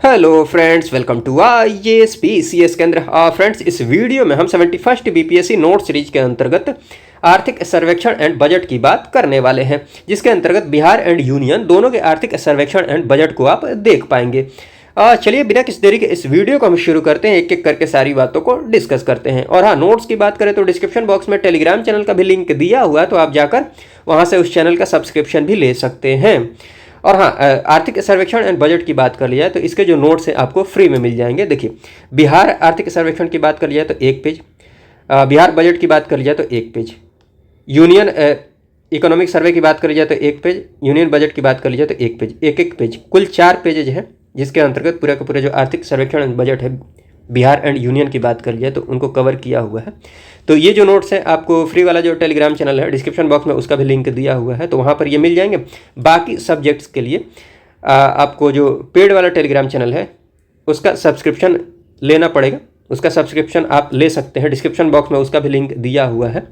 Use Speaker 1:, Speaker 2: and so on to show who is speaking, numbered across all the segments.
Speaker 1: Hello friends, welcome to IAS PCS Kendra. Friends, इस video में हम 71st बीपीएससी नोट सीरीज के अंतर्गत आर्थिक सर्वेक्षण एंड बजट की बात करने वाले हैं, जिसके अंतर्गत बिहार एंड यूनियन दोनों के आर्थिक सर्वेक्षण एंड बजट को आप देख पाएंगे। चलिए बिना किसी देरी के इस वीडियो को हम शुरू करते हैं, एक एक करके सारी बातों को डिस्कस करते हैं। और हाँ, नोट्स की बात करें तो डिस्क्रिप्शन बॉक्स में टेलीग्राम चैनल का भी लिंक दिया हुआ है, तो आप जाकर वहाँ से उस चैनल का सब्सक्रिप्शन भी ले सकते हैं। और हाँ, आर्थिक सर्वेक्षण एंड बजट की बात कर लिया तो इसके जो नोट्स हैं आपको फ्री में मिल जाएंगे। देखिए, बिहार आर्थिक सर्वेक्षण की बात कर लिया तो 1 पेज, बिहार बजट की बात कर लिया तो 1 पेज, यूनियन इकोनॉमिक सर्वे की बात कर लिया तो 1 पेज, यूनियन बजट की बात कर लिया तो 1 पेज, एक पेज, कुल 4 पेजेज है, जिसके अंतर्गत पूरा का पूरा जो आर्थिक सर्वेक्षण एंड बजट है बिहार एंड यूनियन की बात कर लिया तो उनको कवर किया हुआ है। तो ये जो नोट्स हैं आपको फ्री वाला जो टेलीग्राम चैनल है डिस्क्रिप्शन बॉक्स में उसका भी लिंक दिया हुआ है, तो वहाँ पर ये मिल जाएंगे। बाकी सब्जेक्ट्स के लिए आपको जो पेड वाला टेलीग्राम चैनल है उसका सब्सक्रिप्शन लेना पड़ेगा, उसका सब्सक्रिप्शन आप ले सकते हैं, डिस्क्रिप्शन बॉक्स में उसका भी लिंक दिया हुआ है।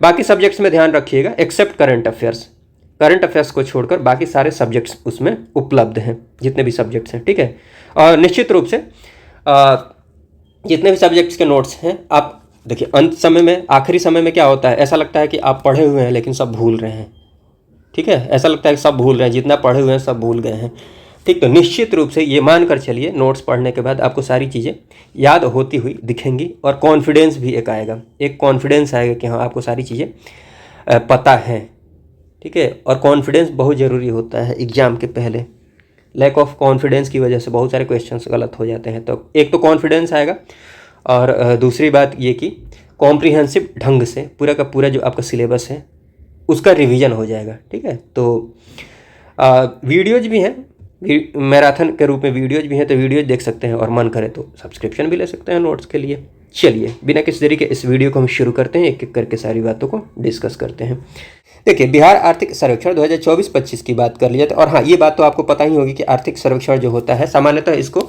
Speaker 1: बाकी सब्जेक्ट्स में ध्यान रखिएगा, एक्सेप्ट करंट अफेयर्स को छोड़कर बाकी सारे सब्जेक्ट्स उसमें उपलब्ध हैं, जितने भी सब्जेक्ट्स हैं, ठीक है। और निश्चित रूप से जितने भी सब्जेक्ट्स के नोट्स हैं आप देखिए, अंत समय में, आखिरी समय में क्या होता है, ऐसा लगता है कि आप पढ़े हुए हैं लेकिन सब भूल रहे हैं, ठीक है। ऐसा लगता है कि सब भूल रहे हैं, जितना पढ़े हुए हैं सब भूल गए हैं, ठीक। तो निश्चित रूप से ये मान कर चलिए, नोट्स पढ़ने के बाद आपको सारी चीज़ें याद होती हुई दिखेंगी और कॉन्फिडेंस भी एक आएगा, एक कॉन्फिडेंस आएगा कि हाँ आपको सारी चीज़ें पता है, ठीक है। और कॉन्फिडेंस बहुत ज़रूरी होता है एग्ज़ाम के पहले। लैक ऑफ कॉन्फिडेंस की वजह से बहुत सारे क्वेश्चंस गलत हो जाते हैं। तो एक तो कॉन्फिडेंस आएगा, और दूसरी बात ये कि कॉम्प्रिहेंसिव ढंग से पूरा का पूरा जो आपका सिलेबस है उसका रिवीजन हो जाएगा, ठीक है। तो वीडियोज भी हैं, मैराथन के रूप में वीडियोज भी हैं, तो वीडियोज देख सकते हैं, और मन करे तो सब्सक्रिप्शन भी ले सकते हैं नोट्स के लिए। चलिए बिना किसी देरी के इस वीडियो को हम शुरू करते हैं, एक एक करके सारी बातों को डिस्कस करते हैं। देखिए, बिहार आर्थिक सर्वेक्षण 2024-25 की बात कर लिया तो, और हाँ ये बात तो आपको पता ही होगी कि आर्थिक सर्वेक्षण जो होता है सामान्यतः इसको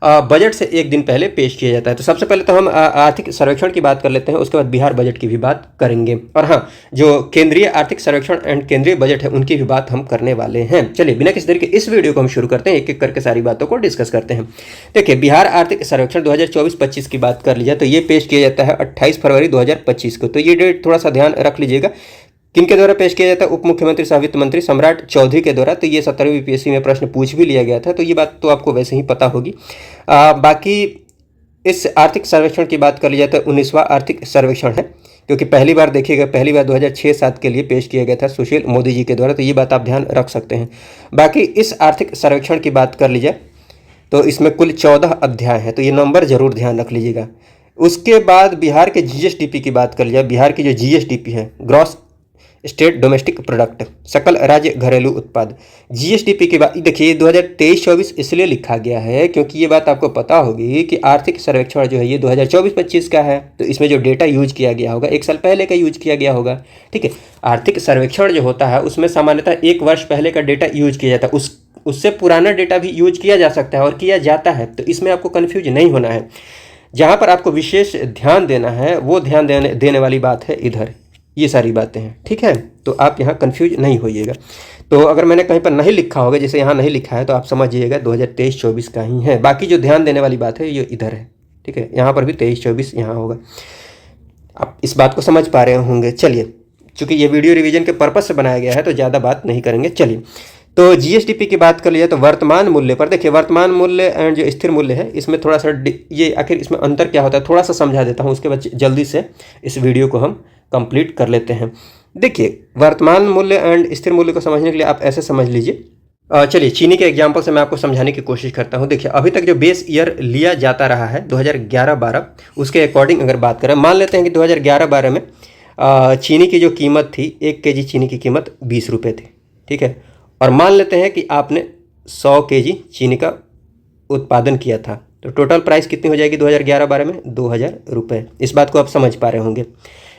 Speaker 1: बजट से एक दिन पहले पेश किया जाता है। तो सबसे पहले तो हम आर्थिक सर्वेक्षण की बात कर लेते हैं, उसके बाद बिहार बजट की भी बात करेंगे। और हाँ, जो केंद्रीय आर्थिक सर्वेक्षण एंड केंद्रीय बजट है उनकी भी बात हम करने वाले हैं। चलिए बिना किसी तरीके इस वीडियो को हम शुरू करते हैं, एक एक करके सारी बातों को डिस्कस करते हैं। देखिए, बिहार आर्थिक सर्वेक्षण 2024-25 की बात कर लीजिए तो ये पेश किया जाता है 28 फरवरी 2025 को। तो ये डेट थोड़ा सा ध्यान रख लीजिएगा, किनके द्वारा पेश किया जाता है, उप मुख्यमंत्री सह वित्त मंत्री सम्राट चौधरी के द्वारा। तो ये 17वीं बीपीएससी में प्रश्न पूछ भी लिया गया था, तो ये बात तो आपको वैसे ही पता होगी। बाकी इस आर्थिक सर्वेक्षण की बात कर ली जाए तो 19वां आर्थिक सर्वेक्षण है, क्योंकि पहली बार देखिएगा, पहली बार 2006-07 के लिए पेश किया गया था सुशील मोदी जी के द्वारा, तो ये बात आप ध्यान रख सकते हैं। बाकी इस आर्थिक सर्वेक्षण की बात कर ली जाए तो इसमें कुल 14 अध्याय हैं, तो ये नंबर जरूर ध्यान रख लीजिएगा। उसके बाद बिहार के जीएसडीपी की बात कर लिया, बिहार की जो जीएसडीपी है, ग्रॉस स्टेट डोमेस्टिक प्रोडक्ट, सकल राज्य घरेलू उत्पाद, जीएसडीपी की बात देखिए 2023-24 इसलिए लिखा गया है क्योंकि ये बात आपको पता होगी कि आर्थिक सर्वेक्षण जो है ये 2024-25 का है, तो इसमें जो डेटा यूज किया गया होगा 1 साल पहले का यूज किया गया होगा, ठीक है। आर्थिक सर्वेक्षण जो होता है उसमें सामान्यतः 1 वर्ष पहले का डेटा यूज किया जाता है, उससे पुराना डेटा भी यूज किया जा सकता है और किया जाता है, तो इसमें आपको कन्फ्यूज नहीं होना है। जहाँ पर आपको विशेष ध्यान देना है वो ध्यान देने वाली बात है इधर, ये सारी बातें हैं, ठीक है। तो आप यहाँ कंफ्यूज नहीं होइएगा। तो अगर मैंने कहीं पर नहीं लिखा होगा, जैसे यहाँ नहीं लिखा है, तो आप समझिएगा 2023-24 का ही है। बाकी जो ध्यान देने वाली बात है ये इधर है, ठीक है। यहाँ पर भी 23-24 यहाँ होगा, आप इस बात को समझ पा रहे होंगे। चलिए, चूँकि ये वीडियो रिवीजन के पर्पज़ से बनाया गया है तो ज़्यादा बात नहीं करेंगे। चलिए, तो जीएसडीपी की बात कर लिया तो वर्तमान मूल्य पर देखिए, वर्तमान मूल्य एंड जो स्थिर मूल्य है इसमें थोड़ा सा ये आखिर इसमें अंतर क्या होता है थोड़ा सा समझा देता हूँ, उसके बाद जल्दी से इस वीडियो को हम कंप्लीट कर लेते हैं। देखिए, वर्तमान मूल्य एंड स्थिर मूल्य को समझने के लिए आप ऐसे समझ लीजिए। चलिए चीनी के एग्जाम्पल से मैं आपको समझाने की कोशिश करता हूँ। देखिए, अभी तक जो बेस ईयर लिया जाता रहा है 2011-12, उसके अकॉर्डिंग अगर बात करें, मान लेते हैं कि 2011-12 में चीनी की जो कीमत थी, 1 केजी चीनी की कीमत 20 रुपये थी, ठीक है। और मान लेते हैं कि आपने 100 केजी चीनी का उत्पादन किया था, तो टोटल प्राइस कितनी हो जाएगी 2011-12 में? 2000 रुपये। इस बात को आप समझ पा रहे होंगे।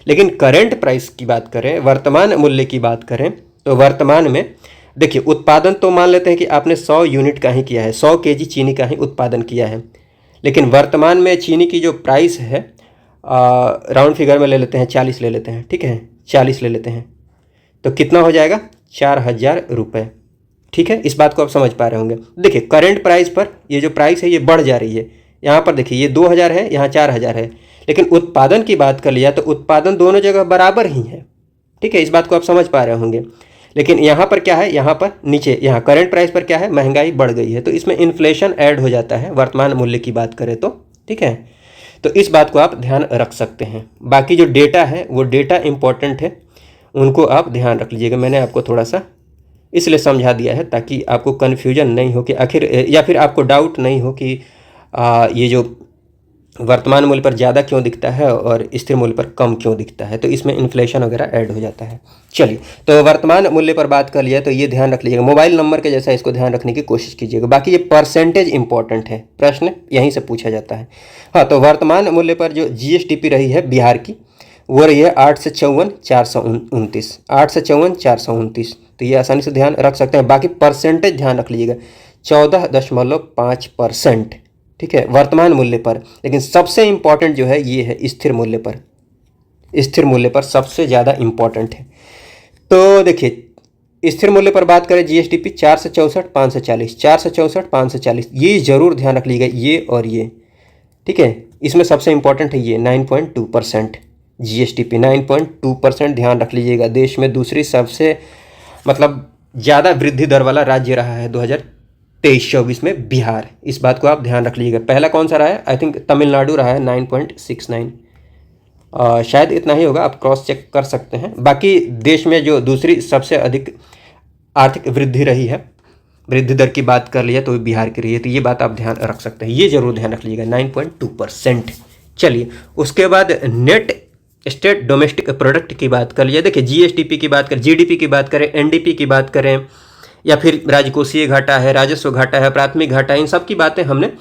Speaker 1: लेकिन करंट प्राइस की बात करें, वर्तमान मूल्य की बात करें, तो वर्तमान में देखिए, उत्पादन तो मान लेते हैं कि आपने 100 यूनिट का ही किया है, 100 केजी चीनी का ही उत्पादन किया है, लेकिन वर्तमान में चीनी की जो प्राइस है, राउंड फिगर में ले लेते हैं, 40 ले लेते हैं, ठीक है, 40 ले लेते हैं, तो कितना हो जाएगा? 4000 रुपये, ठीक है, इस बात को आप समझ पा रहे होंगे। देखिए करंट प्राइस पर ये जो प्राइस है ये बढ़ जा रही है। यहाँ पर देखिए ये 2000 है, यहाँ 4000 है, लेकिन उत्पादन की बात कर लिया तो उत्पादन दोनों जगह बराबर ही है। ठीक है, इस बात को आप समझ पा रहे होंगे। लेकिन यहाँ पर क्या है, यहाँ पर नीचे यहाँ करंट प्राइस पर क्या है, महंगाई बढ़ गई है, तो इसमें इन्फ्लेशन ऐड हो जाता है वर्तमान मूल्य की बात करें तो। ठीक है, तो इस बात को आप ध्यान रख सकते हैं। बाकी जो डेटा है वो डेटा इंपॉर्टेंट है, उनको आप ध्यान रख लीजिएगा। मैंने आपको थोड़ा सा इसलिए समझा दिया है ताकि आपको कन्फ्यूजन नहीं हो कि आखिर, या फिर आपको डाउट नहीं हो कि ये जो वर्तमान मूल्य पर ज़्यादा क्यों दिखता है और स्थिर मूल्य पर कम क्यों दिखता है, तो इसमें इन्फ्लेशन वगैरह ऐड हो जाता है। चलिए, तो वर्तमान मूल्य पर बात कर लिया तो ये ध्यान रख लीजिएगा, मोबाइल नंबर के जैसा इसको ध्यान रखने की कोशिश कीजिएगा। बाकी ये परसेंटेज इंपॉर्टेंट है, प्रश्न यहीं से पूछा जाता है। हाँ, तो वर्तमान मूल्य पर जो GSDP रही है बिहार की, वो रही है 854,429, 854,429, तो ये आसानी से ध्यान रख सकते हैं। बाकी परसेंटेज ध्यान रख लीजिएगा, 14.5%। ठीक है, वर्तमान मूल्य पर। लेकिन सबसे इंपॉर्टेंट जो है ये है स्थिर मूल्य पर, स्थिर मूल्य पर सबसे ज़्यादा इंपॉर्टेंट है। तो देखिए स्थिर मूल्य पर बात करें GSDP 464,540, 464,540, ये जरूर ध्यान रख लीजिएगा, ये और ये। ठीक है, इसमें सबसे इंपॉर्टेंट है ये 9.2% GSDP, 9.2% ध्यान रख लीजिएगा। देश में दूसरी सबसे मतलब ज़्यादा वृद्धि दर वाला राज्य रहा है 2023-24 में बिहार, इस बात को आप ध्यान रख लीजिएगा। पहला कौन सा रहा है, आई थिंक तमिलनाडु रहा है 9.69, शायद इतना ही होगा, आप क्रॉस चेक कर सकते हैं। बाकी देश में जो दूसरी सबसे अधिक आर्थिक वृद्धि रही है, वृद्धि दर की बात कर लिया तो बिहार की रही है, तो ये बात आप ध्यान रख सकते हैं, ये जरूर ध्यान रख लीजिएगा, 9.2%। चलिए, उसके बाद नेट स्टेट डोमेस्टिक प्रोडक्ट की बात कर लिया। देखिए GSDP की बात करें, GDP की बात करें, NDP की बात करें, या फिर राजकोषीय घाटा है, राजस्व घाटा है, प्राथमिक घाटा है, इन सब की बातें हमने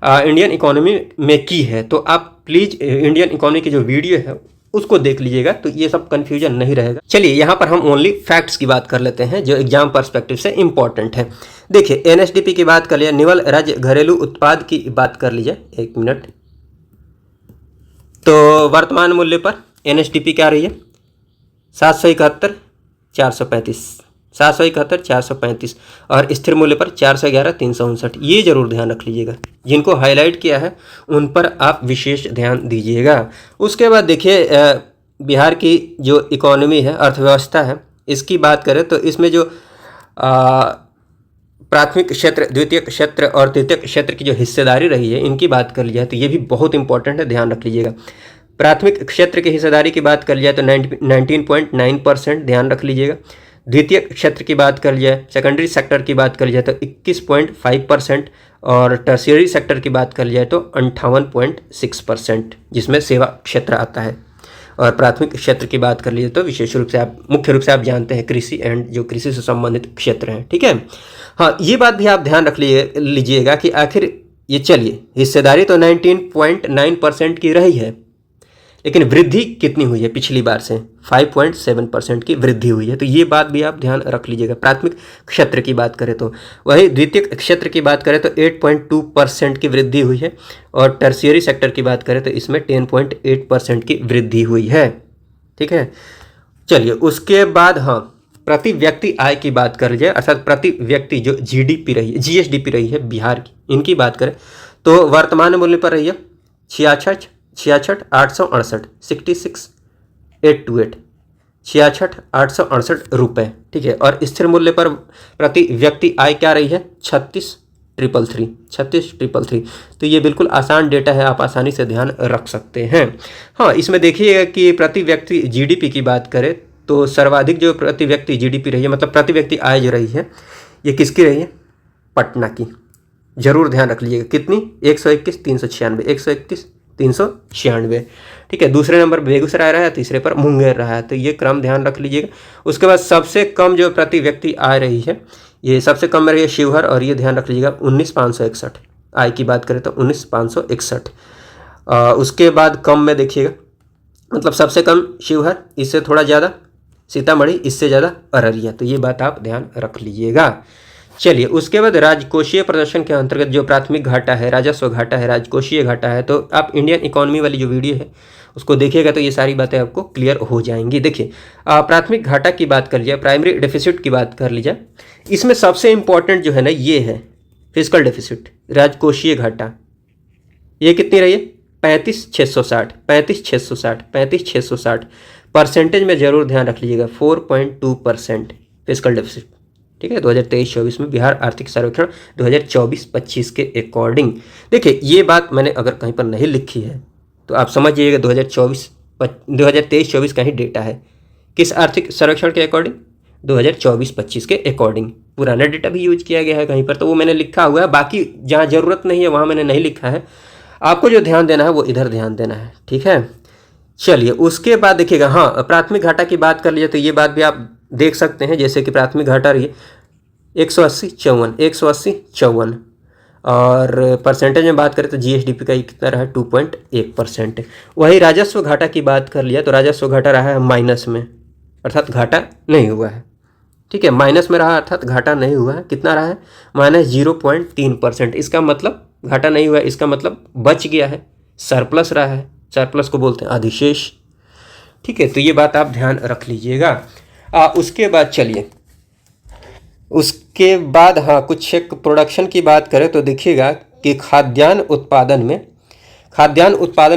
Speaker 1: इंडियन इकोनॉमी में की है। तो आप प्लीज़ इंडियन इकोनॉमी की जो वीडियो है उसको देख लीजिएगा, तो ये सब कन्फ्यूजन नहीं रहेगा। चलिए, यहाँ पर हम ओनली फैक्ट्स की बात कर लेते हैं जो एग्जाम पर्सपेक्टिव से इंपॉर्टेंट है। देखिए NSDP की बात कर लिया, निवल राज्य घरेलू उत्पाद की बात कर लीजिए, एक मिनट। तो वर्तमान मूल्य पर NSDP क्या रही है, 771,435, 771,435, और स्थिर मूल्य पर 411,359, ये जरूर ध्यान रख लीजिएगा। जिनको हाईलाइट किया है उन पर आप विशेष ध्यान दीजिएगा। उसके बाद देखिए बिहार की जो इकोनॉमी है, अर्थव्यवस्था है, इसकी बात करें तो इसमें जो प्राथमिक क्षेत्र, द्वितीयक क्षेत्र और तृतीयक क्षेत्र की जो हिस्सेदारी रही है, इनकी बात कर लिया तो ये भी बहुत इंपॉर्टेंट है, ध्यान रख लीजिएगा। प्राथमिक क्षेत्र की हिस्सेदारी की बात कर लिया तो 19.9% ध्यान रख लीजिएगा। द्वितीय क्षेत्र की बात कर लिया, सेकेंडरी सेक्टर की बात कर लिया तो 21.5%, और टर्शियरी सेक्टर की बात कर लिया तो 58.6%, जिसमें सेवा क्षेत्र आता है। और प्राथमिक क्षेत्र की बात कर लीजिए तो विशेष रूप से आप, मुख्य रूप से आप जानते हैं कृषि एंड जो कृषि से संबंधित क्षेत्र हैं। ठीक है, हाँ, ये बात भी आप ध्यान रख लीजिएगा कि आखिर ये, चलिए हिस्सेदारी तो 19.9% की रही है, लेकिन वृद्धि कितनी हुई है पिछली बार से, 5.7% की वृद्धि हुई है, तो ये बात भी आप ध्यान रख लीजिएगा। प्राथमिक क्षेत्र की बात करें तो, वही द्वितीय क्षेत्र की बात करें तो 8.2% की वृद्धि हुई है, और टर्शियरी सेक्टर की बात करें तो इसमें 10.8% की वृद्धि हुई है। ठीक है, चलिए उसके बाद हाँ, प्रति व्यक्ति आय की बात कर लीजिए, अर्थात प्रति व्यक्ति जो GDP रही है, GSDP रही है बिहार की, इनकी बात करें तो वर्तमान मूल्य पर रही है 66,868, 66,828, 66,868 रुपये। ठीक है, और स्थिर मूल्य पर प्रति व्यक्ति आय क्या रही है, 36,333, 36,333। तो ये बिल्कुल आसान डेटा है, आप आसानी से ध्यान रख सकते हैं। हाँ, इसमें देखिएगा कि प्रति व्यक्ति GDP की बात करें तो सर्वाधिक जो प्रति व्यक्ति GDP रही है, मतलब प्रति व्यक्ति आय जो रही है, ये किसकी रही है, पटना की। जरूर ध्यान रख लीजिएगा, कितनी, 121,396, 121,396। ठीक है, दूसरे नंबर पर बेगूसराय रहा है, तीसरे पर मुंगेर रहा है, तो ये क्रम ध्यान रख लीजिएगा। उसके बाद सबसे कम जो प्रति व्यक्ति आय रही है, ये सबसे कम में रही है शिवहर, और ये ध्यान रख लीजिएगा 19,561, आय की बात करें तो 19,561। उसके बाद कम में देखिएगा, मतलब सबसे कम शिवहर, इससे थोड़ा ज़्यादा सीतामढ़ी, इससे ज़्यादा अररिया, तो ये बात आप ध्यान रख लीजिएगा। चलिए उसके बाद राजकोषीय प्रदर्शन के अंतर्गत जो प्राथमिक घाटा है, राजस्व घाटा है, राजकोषीय घाटा है, तो आप इंडियन इकोनॉमी वाली जो वीडियो है उसको देखिएगा तो ये सारी बातें आपको क्लियर हो जाएंगी। देखिए प्राथमिक घाटा की बात कर लीजिए, प्राइमरी डेफिसिट की बात कर लीजिए, इसमें सबसे इंपॉर्टेंट जो है ना ये है फिजिकल डेफिसिट, राजकोषीय घाटा। ये कितनी रही है? 35,660, 35,660, 35,660 परसेंटेज में जरूर ध्यान रख लीजिएगा, 4.2% फिजिकल डेफिसिट। ठीक है, 2023-24 में बिहार आर्थिक सर्वेक्षण 2024-25 के अकॉर्डिंग। देखिए ये बात मैंने अगर कहीं पर नहीं लिखी है तो आप समझिएगा 2023-24 का ही डेटा है। किस आर्थिक सर्वेक्षण के अकॉर्डिंग? 2024-25 के अकॉर्डिंग। पुराना डेटा भी यूज किया गया है कहीं पर, तो वो मैंने लिखा हुआ है, बाकी जहाँ ज़रूरत नहीं है वहाँ मैंने नहीं लिखा है। आपको जो ध्यान देना है वो इधर ध्यान देना है। ठीक है, चलिए उसके बाद देखिएगा, हाँ प्राथमिक घाटा की बात कर लीजिए तो ये बात भी आप देख सकते हैं, जैसे कि प्राथमिक घाटा रही 180-54 और परसेंटेज में बात करें तो जीएसडीपी का कितना रहा है? 2.1%। वही राजस्व घाटा की बात कर लिया तो राजस्व घाटा रहा है माइनस में, अर्थात घाटा नहीं हुआ है। ठीक है, माइनस में रहा अर्थात घाटा नहीं हुआ है। कितना रहा है? -0.3%। इसका मतलब घाटा नहीं हुआ है, इसका मतलब बच गया है, सरप्लस रहा है। सरप्लस को बोलते हैं अधिशेष। ठीक है, तो ये बात आप ध्यान रख लीजिएगा। उसके बाद चलिए, उसके बाद हाँ कुछ एक प्रोडक्शन की बात करें तो देखिएगा कि खाद्यान्न उत्पादन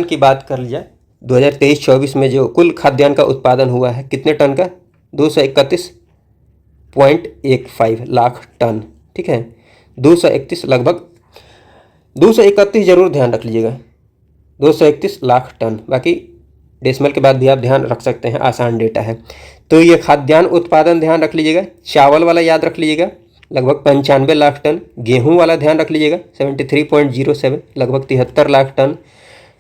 Speaker 1: की बात कर लिया 2023-24 में जो कुल खाद्यान्न का उत्पादन हुआ है कितने टन का? 231.15 लाख टन। ठीक है, 231 लगभग 231 जरूर ध्यान रख लीजिएगा, 231 लाख टन। बाकी डेसिमल के बाद भी आप ध्यान रख सकते हैं, आसान डेटा है। तो ये खाद्यान्न उत्पादन ध्यान रख लीजिएगा। चावल वाला याद रख लीजिएगा लगभग 95 लाख टन। गेहूं वाला ध्यान रख लीजिएगा 73.07 लगभग 73 लाख टन।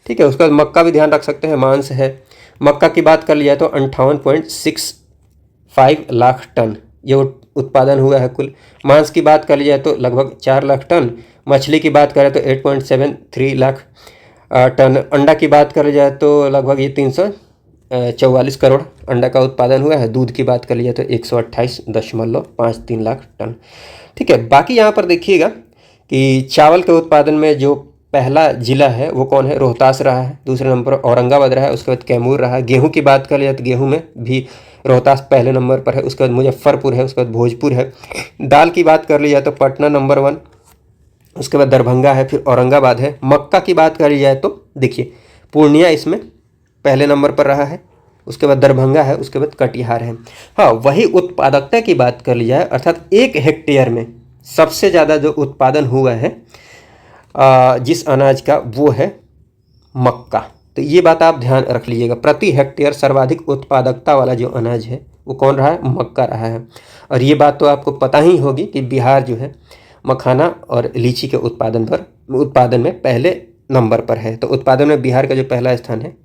Speaker 1: ठीक है, उसके बाद मक्का भी ध्यान रख सकते हैं, मांस है। मक्का की बात कर लिया तो 58.65 लाख टन ये उत्पादन हुआ है कुल। मांस की बात कर ली जाए तो लगभग 4 लाख टन। मछली की बात करें तो 8.73 लाख टन। अंडा की बात कर जाए तो लगभग ये 344 करोड़ अंडा का उत्पादन हुआ है। दूध की बात कर लिया तो 128.53 लाख टन। ठीक है, बाकी यहाँ पर देखिएगा कि चावल के उत्पादन में जो पहला जिला है वो कौन है? रोहतास रहा है। दूसरे नंबर पर औरंगाबाद रहा है, उसके बाद कैमूर रहा है। गेहूं की बात कर लिया तो गेहूं में भी रोहतास पहले नंबर पर है, उसके बाद मुजफ्फरपुर है, उसके बाद भोजपुर है। दाल की बात कर ली जाए तो पटना नंबर 1, उसके बाद दरभंगा है, फिर औरंगाबाद है। मक्का की बात करी जाए तो देखिए पूर्णिया इसमें पहले नंबर पर रहा है, उसके बाद दरभंगा है, उसके बाद कटिहार है। हाँ, वही उत्पादकता की बात कर ली जाए अर्थात 1 हेक्टेयर में सबसे ज़्यादा जो उत्पादन हुआ है जिस अनाज का वो है मक्का। तो ये बात आप ध्यान रख लीजिएगा, प्रति हेक्टेयर सर्वाधिक उत्पादकता वाला जो अनाज है वो कौन रहा है? मक्का रहा है। और ये बात तो आपको पता ही होगी कि बिहार जो है मखाना और लीची के उत्पादन में पहले नंबर पर है। तो उत्पादन में बिहार का जो पहला स्थान है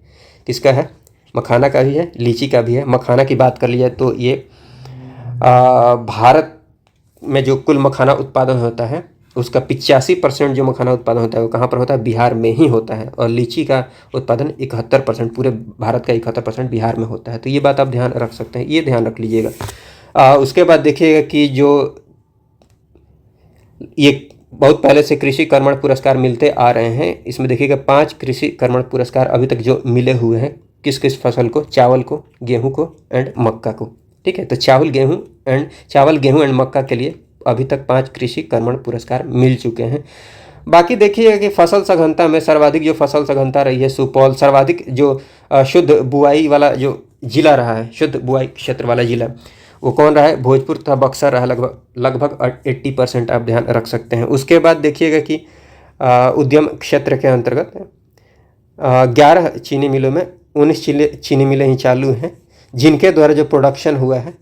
Speaker 1: किसका है? मखाना का भी है, लीची का भी है। मखाना की बात कर ली जाए तो ये भारत में जो कुल मखाना उत्पादन होता है उसका 85% जो मखाना उत्पादन होता है वो कहाँ पर होता है? बिहार में ही होता है। और लीची का उत्पादन 71%, पूरे भारत का 71% बिहार में होता है। तो ये बात आप ध्यान रख सकते हैं, ये ध्यान रख लीजिएगा। उसके बाद देखिएगा कि जो ये बहुत पहले से कृषि कर्मण पुरस्कार मिलते आ रहे हैं, इसमें देखिएगा 5 कृषि कर्मण पुरस्कार अभी तक जो मिले हुए हैं किस किस फसल को? चावल को, गेहूं को एंड मक्का को। ठीक है, तो चावल गेहूं एंड मक्का के लिए अभी तक 5 कृषि कर्मण पुरस्कार मिल चुके हैं। बाकी देखिएगा कि फसल सघनता में सर्वाधिक जो फसल सघनता रही है सुपौल, सर्वाधिक जो शुद्ध बुआई वाला जो जिला रहा है, शुद्ध बुआई क्षेत्र वाला जिला वो कौन रहा है? भोजपुर तथा बक्सर रहा, लगभग 80% आप ध्यान रख सकते हैं। उसके बाद देखिएगा कि उद्यम क्षेत्र के अंतर्गत 11 चीनी मिलों में 19 चीनी मिलें ही चालू हैं, जिनके द्वारा जो प्रोडक्शन हुआ है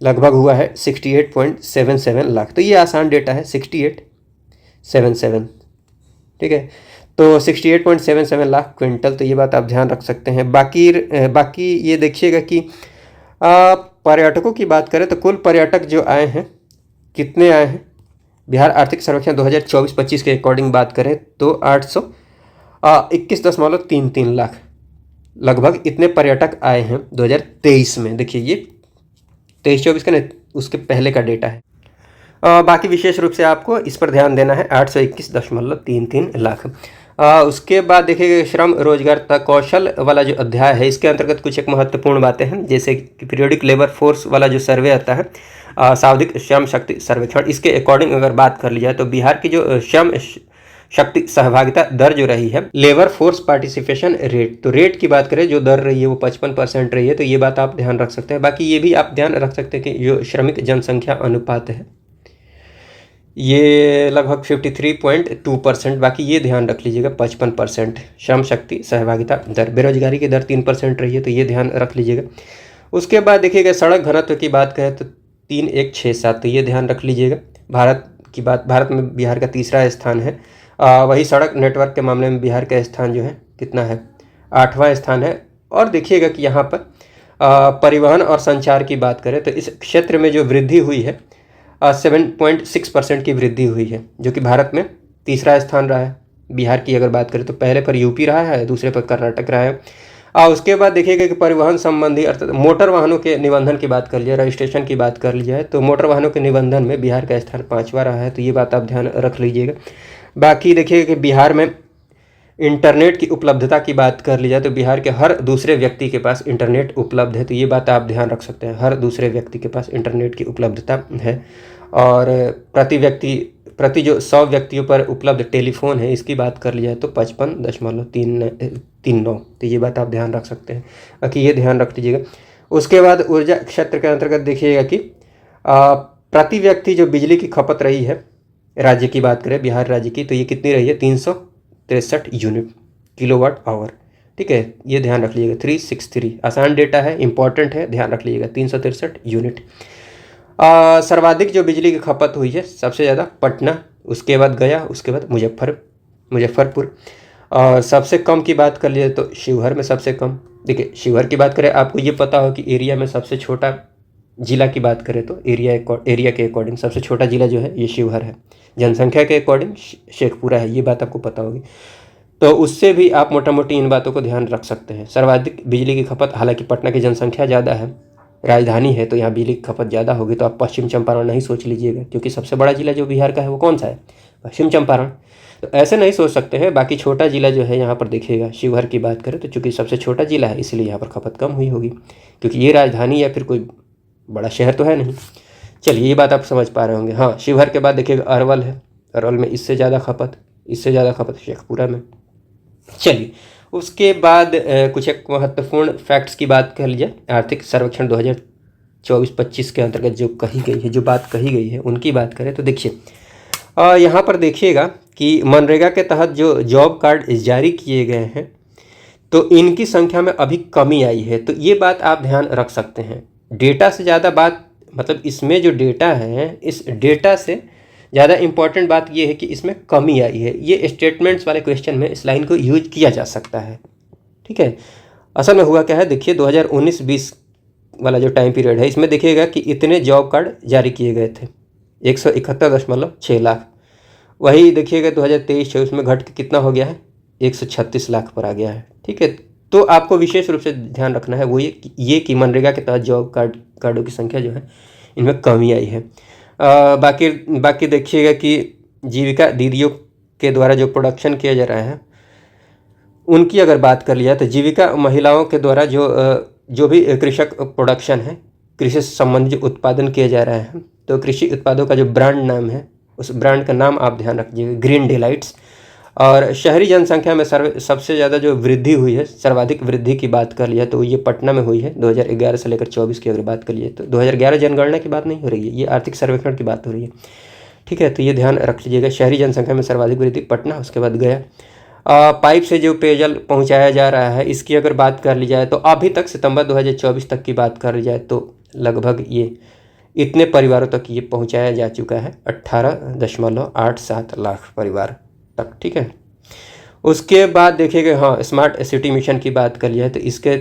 Speaker 1: लगभग हुआ है 68.77 लाख। तो ये आसान डेटा है, 6877। ठीक है, तो 68.77 लाख क्विंटल। तो ये बात आप ध्यान रख सकते हैं। बाकी ये देखिएगा कि पर्यटकों की बात करें तो कुल पर्यटक जो आए हैं कितने आए हैं? बिहार आर्थिक सर्वेक्षण 2024-25 के अकॉर्डिंग बात करें तो 821.33 लाख लगभग इतने पर्यटक आए हैं 2023 में। देखिए ये 23-24 का नहीं, उसके पहले का डेटा है। बाकी विशेष रूप से आपको इस पर ध्यान देना है, 821.33 लाख। उसके बाद देखिए श्रम रोजगार तथा कौशल वाला जो अध्याय है इसके अंतर्गत कुछ एक महत्वपूर्ण बातें हैं, जैसे कि पीरियोडिक लेबर फोर्स वाला जो सर्वे आता है, सावधिक श्रम शक्ति सर्वेक्षण, इसके अकॉर्डिंग अगर बात कर ली जाए तो बिहार की जो श्रम शक्ति सहभागिता दर जो रही है, लेबर फोर्स पार्टिसिपेशन रेट, तो रेट की बात करें जो दर रही है वो 55% रही है। तो ये बात आप ध्यान रख सकते हैं। बाकी ये भी आप ध्यान रख सकते हैं कि जो श्रमिक जनसंख्या अनुपात है ये लगभग 53.2%, बाकी ये ध्यान रख लीजिएगा 55% श्रम शक्ति सहभागिता दर। बेरोजगारी की दर 3% रही है, तो ये ध्यान रख लीजिएगा। उसके बाद देखिएगा सड़क घनत्व की बात करें तो 3167, तो ये ध्यान रख लीजिएगा। भारत में बिहार का तीसरा स्थान है। वही सड़क नेटवर्क के मामले में बिहार का स्थान जो है कितना है, 8वां स्थान है। और देखिएगा कि यहाँ पर परिवहन और संचार की बात करें तो इस क्षेत्र में जो वृद्धि हुई है 7.6% की वृद्धि हुई है, जो कि भारत में तीसरा स्थान रहा है। बिहार की अगर बात करें तो पहले पर यूपी रहा है, दूसरे पर कर्नाटक रहा है। उसके बाद देखिएगा कि परिवहन संबंधी अर्थात मोटर वाहनों के निबंधन की बात कर लिया, रजिस्ट्रेशन की बात कर ली जाए तो मोटर वाहनों के निबंधन में बिहार का स्थान 5वां रहा है, तो ये बात आप ध्यान रख लीजिएगा। बाकी देखिएगा कि बिहार में इंटरनेट की उपलब्धता की बात कर ली जाए तो बिहार के हर दूसरे व्यक्ति के पास इंटरनेट उपलब्ध है, तो ये बात आप ध्यान रख सकते हैं, हर दूसरे व्यक्ति के पास इंटरनेट की उपलब्धता है। और प्रति जो 100 व्यक्तियों पर उपलब्ध टेलीफोन है इसकी बात कर ली जाए तो 55.39, तो ये बात आप ध्यान रख सकते हैं, बाकी ये ध्यान रख लीजिएगा। उसके बाद ऊर्जा क्षेत्र के अंतर्गत देखिएगा कि प्रति व्यक्ति जो बिजली की खपत रही है राज्य की बात करें, बिहार राज्य की, तो ये कितनी रही है 363 यूनिट किलोवाट आवर, ठीक है, ये ध्यान रख लीजिएगा। 363 आसान डेटा है, इंपॉर्टेंट है, ध्यान रख लीजिएगा 363 यूनिट। सर्वाधिक जो बिजली की खपत हुई है सबसे ज़्यादा पटना, उसके बाद गया, उसके बाद मुजफ्फरपुर। सबसे कम की बात कर लिए तो शिवहर में सबसे कम। देखिए शिवहर की बात करें, आपको ये पता हो कि एरिया में सबसे छोटा जिला की बात करें तो एरिया के अकॉर्डिंग सबसे छोटा जिला जो है ये शिवहर है, जनसंख्या के अकॉर्डिंग शेखपुरा है, ये बात आपको पता होगी। तो उससे भी आप मोटा मोटी इन बातों को ध्यान रख सकते हैं। सर्वाधिक बिजली की खपत, हालांकि पटना की जनसंख्या ज़्यादा है, राजधानी है, तो यहाँ बिजली की खपत ज़्यादा होगी, तो आप पश्चिम चंपारण नहीं सोच लीजिएगा, क्योंकि सबसे बड़ा जिला जो बिहार का है वो कौन सा है, पश्चिम चंपारण, तो ऐसे नहीं सोच सकते हैं। बाकी छोटा जिला जो है यहाँ पर देखिएगा, शिवहर की बात करें तो चूँकि सबसे छोटा जिला है इसलिए यहाँ पर खपत कम हुई होगी, क्योंकि ये राजधानी या फिर कोई बड़ा शहर तो है नहीं। चलिए ये बात आप समझ पा रहे होंगे। हाँ, शिवहर के बाद देखिएगा अरवल है, अरवल में इससे ज़्यादा खपत शेखपुरा में। चलिए उसके बाद कुछ एक महत्वपूर्ण फैक्ट्स की बात कर लीजिए। आर्थिक सर्वेक्षण 2024-25 के अंतर्गत जो बात कही गई है उनकी बात करें तो देखिए यहाँ पर देखिएगा कि मनरेगा के तहत जो जॉब कार्ड जारी किए गए हैं तो इनकी संख्या में अभी कमी आई है, तो ये बात आप ध्यान रख सकते हैं। डेटा से ज़्यादा बात, मतलब इसमें जो डेटा है इस डेटा से ज़्यादा इम्पॉर्टेंट बात ये है कि इसमें कमी आई है। ये स्टेटमेंट्स वाले क्वेश्चन में इस लाइन को यूज किया जा सकता है, ठीक है। असल में हुआ क्या है, देखिए 2019-20 वाला जो टाइम पीरियड है इसमें देखिएगा कि इतने जॉब कार्ड जारी किए गए थे 171.6 लाख। वही देखिएगा 2023-24 में घट के कितना हो गया है, 136 लाख पर आ गया है, ठीक है। तो आपको विशेष रूप से ध्यान रखना है वो ये कि मनरेगा के तहत जॉब कार्डों की संख्या जो है इनमें कमी आई है। बाकी देखिएगा कि जीविका दीदियों के द्वारा जो प्रोडक्शन किया जा रहा है उनकी अगर बात कर लिया तो जीविका महिलाओं के द्वारा जो भी कृषक प्रोडक्शन है, कृषि से संबंधित जो उत्पादन किया जा रहा है, तो कृषि उत्पादों का जो ब्रांड नाम है उस ब्रांड का नाम आप ध्यान रखिएगा, ग्रीन डिलाइट्स। और शहरी जनसंख्या में सबसे ज़्यादा जो वृद्धि हुई है, सर्वाधिक वृद्धि की बात कर लिया तो ये पटना में हुई है 2011 से लेकर 24 की अगर बात कर लिए तो 2011 जनगणना की बात नहीं हो रही है, ये आर्थिक सर्वेक्षण की बात हो रही है, ठीक है। तो ये ध्यान रख लीजिएगा, शहरी जनसंख्या में सर्वाधिक वृद्धि पटना, उसके बाद गया। पाइप से जो पेयजल पहुँचाया जा रहा है इसकी अगर बात कर ली जाए तो अभी तक सितंबर 2024 तक की बात कर ली जाए तो लगभग ये इतने परिवारों तक ये पहुँचाया जा चुका है, 18.87 लाख परिवार तक, ठीक है। उसके बाद देखिएगा, हाँ, स्मार्ट सिटी मिशन की बात कर लिया है तो इसके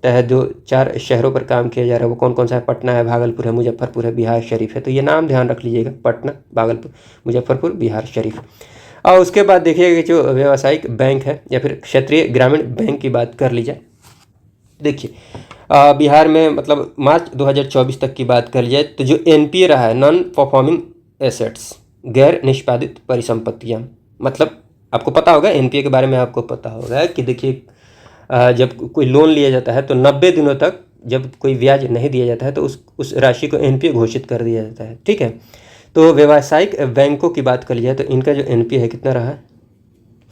Speaker 1: तहत जो 4 शहरों पर काम किया जा रहा है वो कौन कौन सा है, पटना है, भागलपुर है, मुजफ्फरपुर है, बिहार शरीफ है, तो ये नाम ध्यान रख लीजिएगा, पटना, भागलपुर, मुजफ्फरपुर, बिहार शरीफ। और उसके बाद देखिएगा जो व्यावसायिक बैंक है या फिर क्षेत्रीय ग्रामीण बैंक की बात कर ली जाए, देखिए बिहार में मतलब मार्च 2024 तक की बात कर ली जाए तो जो NPA रहा है, नॉन परफॉर्मिंग एसेट्स, गैर निष्पादित परिसंपत्तियाँ, मतलब आपको पता होगा एनपीए के बारे में, आपको पता होगा कि देखिए जब कोई लोन लिया जाता है तो 90 दिनों तक जब कोई ब्याज नहीं दिया जाता है तो उस राशि को एनपीए घोषित कर दिया जाता है। ठीक है, तो व्यावसायिक बैंकों की बात कर लिया तो इनका जो एनपीए है कितना रहा है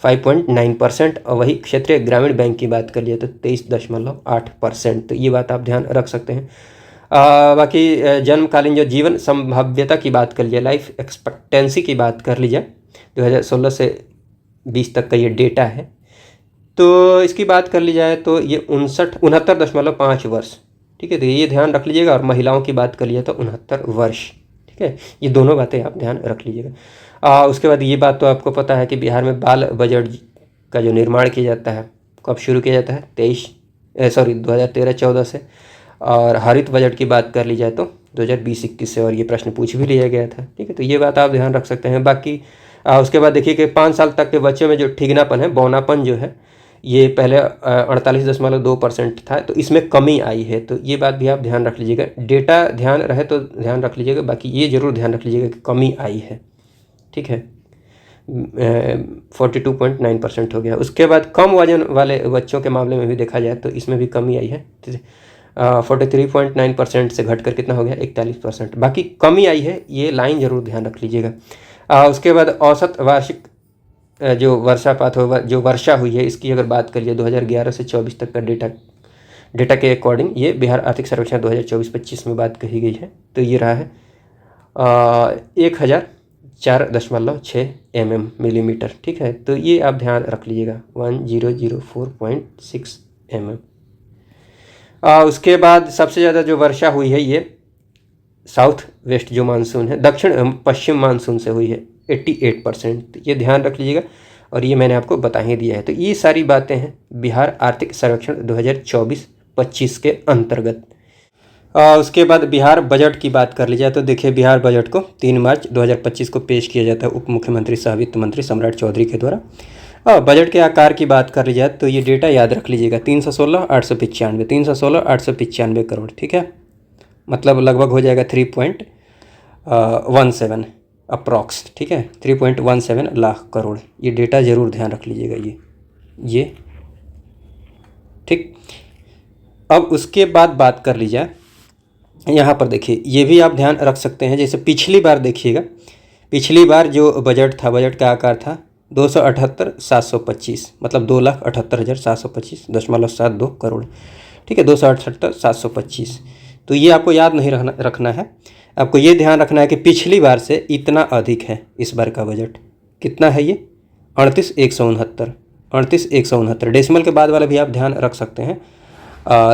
Speaker 1: 5.9%, और वही क्षेत्रीय ग्रामीण बैंक की बात कर लिया तो 23.8%। तो ये बात आप ध्यान रख सकते हैं। बाकी जन्मकालीन जो जीवन संभाव्यता की बात कर लीजिए, लाइफ एक्सपेक्टेंसी की बात कर लीजिए, 2016 से 20 तक का ये डेटा है, तो इसकी बात कर ली जाए तो ये 69.5 वर्ष। ठीक है, तो ये ध्यान रख लीजिएगा। और महिलाओं की बात कर लिया तो 69 वर्ष। ठीक है, ये दोनों बातें आप ध्यान रख लीजिएगा। उसके बाद ये बात तो आपको पता है कि बिहार में बाल बजट का जो निर्माण किया जाता है कब शुरू किया जाता है 2013-14 से। और हरित बजट की बात कर ली जाए तो 2020-21 से, और ये प्रश्न पूछ भी लिया गया था। ठीक है, तो ये बात आप ध्यान रख सकते हैं। बाकी उसके बाद देखिए कि 5 साल तक के बच्चों में जो ठिगनापन है, बौनापन जो है, ये पहले 48.2% था, तो इसमें कमी आई है। तो ये बात भी आप ध्यान रख लीजिएगा। डेटा ध्यान रहे तो ध्यान रख लीजिएगा, बाकी ये जरूर ध्यान रख लीजिएगा कि कमी आई है। ठीक है, 42.9% हो गया। उसके बाद कम वजन वाले बच्चों के मामले में भी देखा जाए तो इसमें भी कमी आई है। 43.9% से घटकर कितना हो गया 41%। बाकी कमी आई है, ये लाइन जरूर ध्यान रख लीजिएगा। उसके बाद औसत वार्षिक जो वर्षापात होगा, जो वर्षा हुई है, इसकी अगर बात करिए 2011 से 24 तक का डेटा के अकॉर्डिंग ये बिहार आर्थिक सर्वेक्षण 2024-25 में बात कही गई है। तो ये रहा है 1004.6 मिलीमीटर। ठीक है, तो ये आप ध्यान रख लीजिएगा 1004.6 उसके बाद सबसे ज़्यादा जो वर्षा हुई है ये साउथ वेस्ट जो मानसून है, दक्षिण पश्चिम मानसून से हुई है 88%। ये ध्यान रख लीजिएगा, और ये मैंने आपको बता ही दिया है। तो ये सारी बातें हैं बिहार आर्थिक सर्वेक्षण 2024-25 के अंतर्गत। उसके बाद बिहार बजट की बात कर ली जाए तो देखिए बिहार बजट को 3 मार्च 2025 को पेश किया जाता है उप मुख्यमंत्री सह वित्त मंत्री सम्राट चौधरी के द्वारा। बजट के आकार की बात कर ली जाए तो ये डेटा याद रख लीजिएगा 316,895 करोड़। ठीक है, मतलब लगभग हो जाएगा 3.17 अप्रॉक्स। ठीक है, 3.17 लाख करोड़। ये डेटा ज़रूर ध्यान रख लीजिएगा ये। ठीक, अब उसके बाद बात कर ली जाए, यहाँ पर देखिए ये भी आप ध्यान रख सकते हैं। जैसे पिछली बार देखिएगा, पिछली बार जो बजट था, बजट का आकार था 278,725, मतलब 2,78,725.72 करोड़। ठीक है, 278,725। तो ये आपको याद नहीं रखना है, आपको ये ध्यान रखना है कि पिछली बार से इतना अधिक है इस बार का बजट। कितना है ये 38,169। डेसिमल के बाद वाला भी आप ध्यान रख सकते हैं,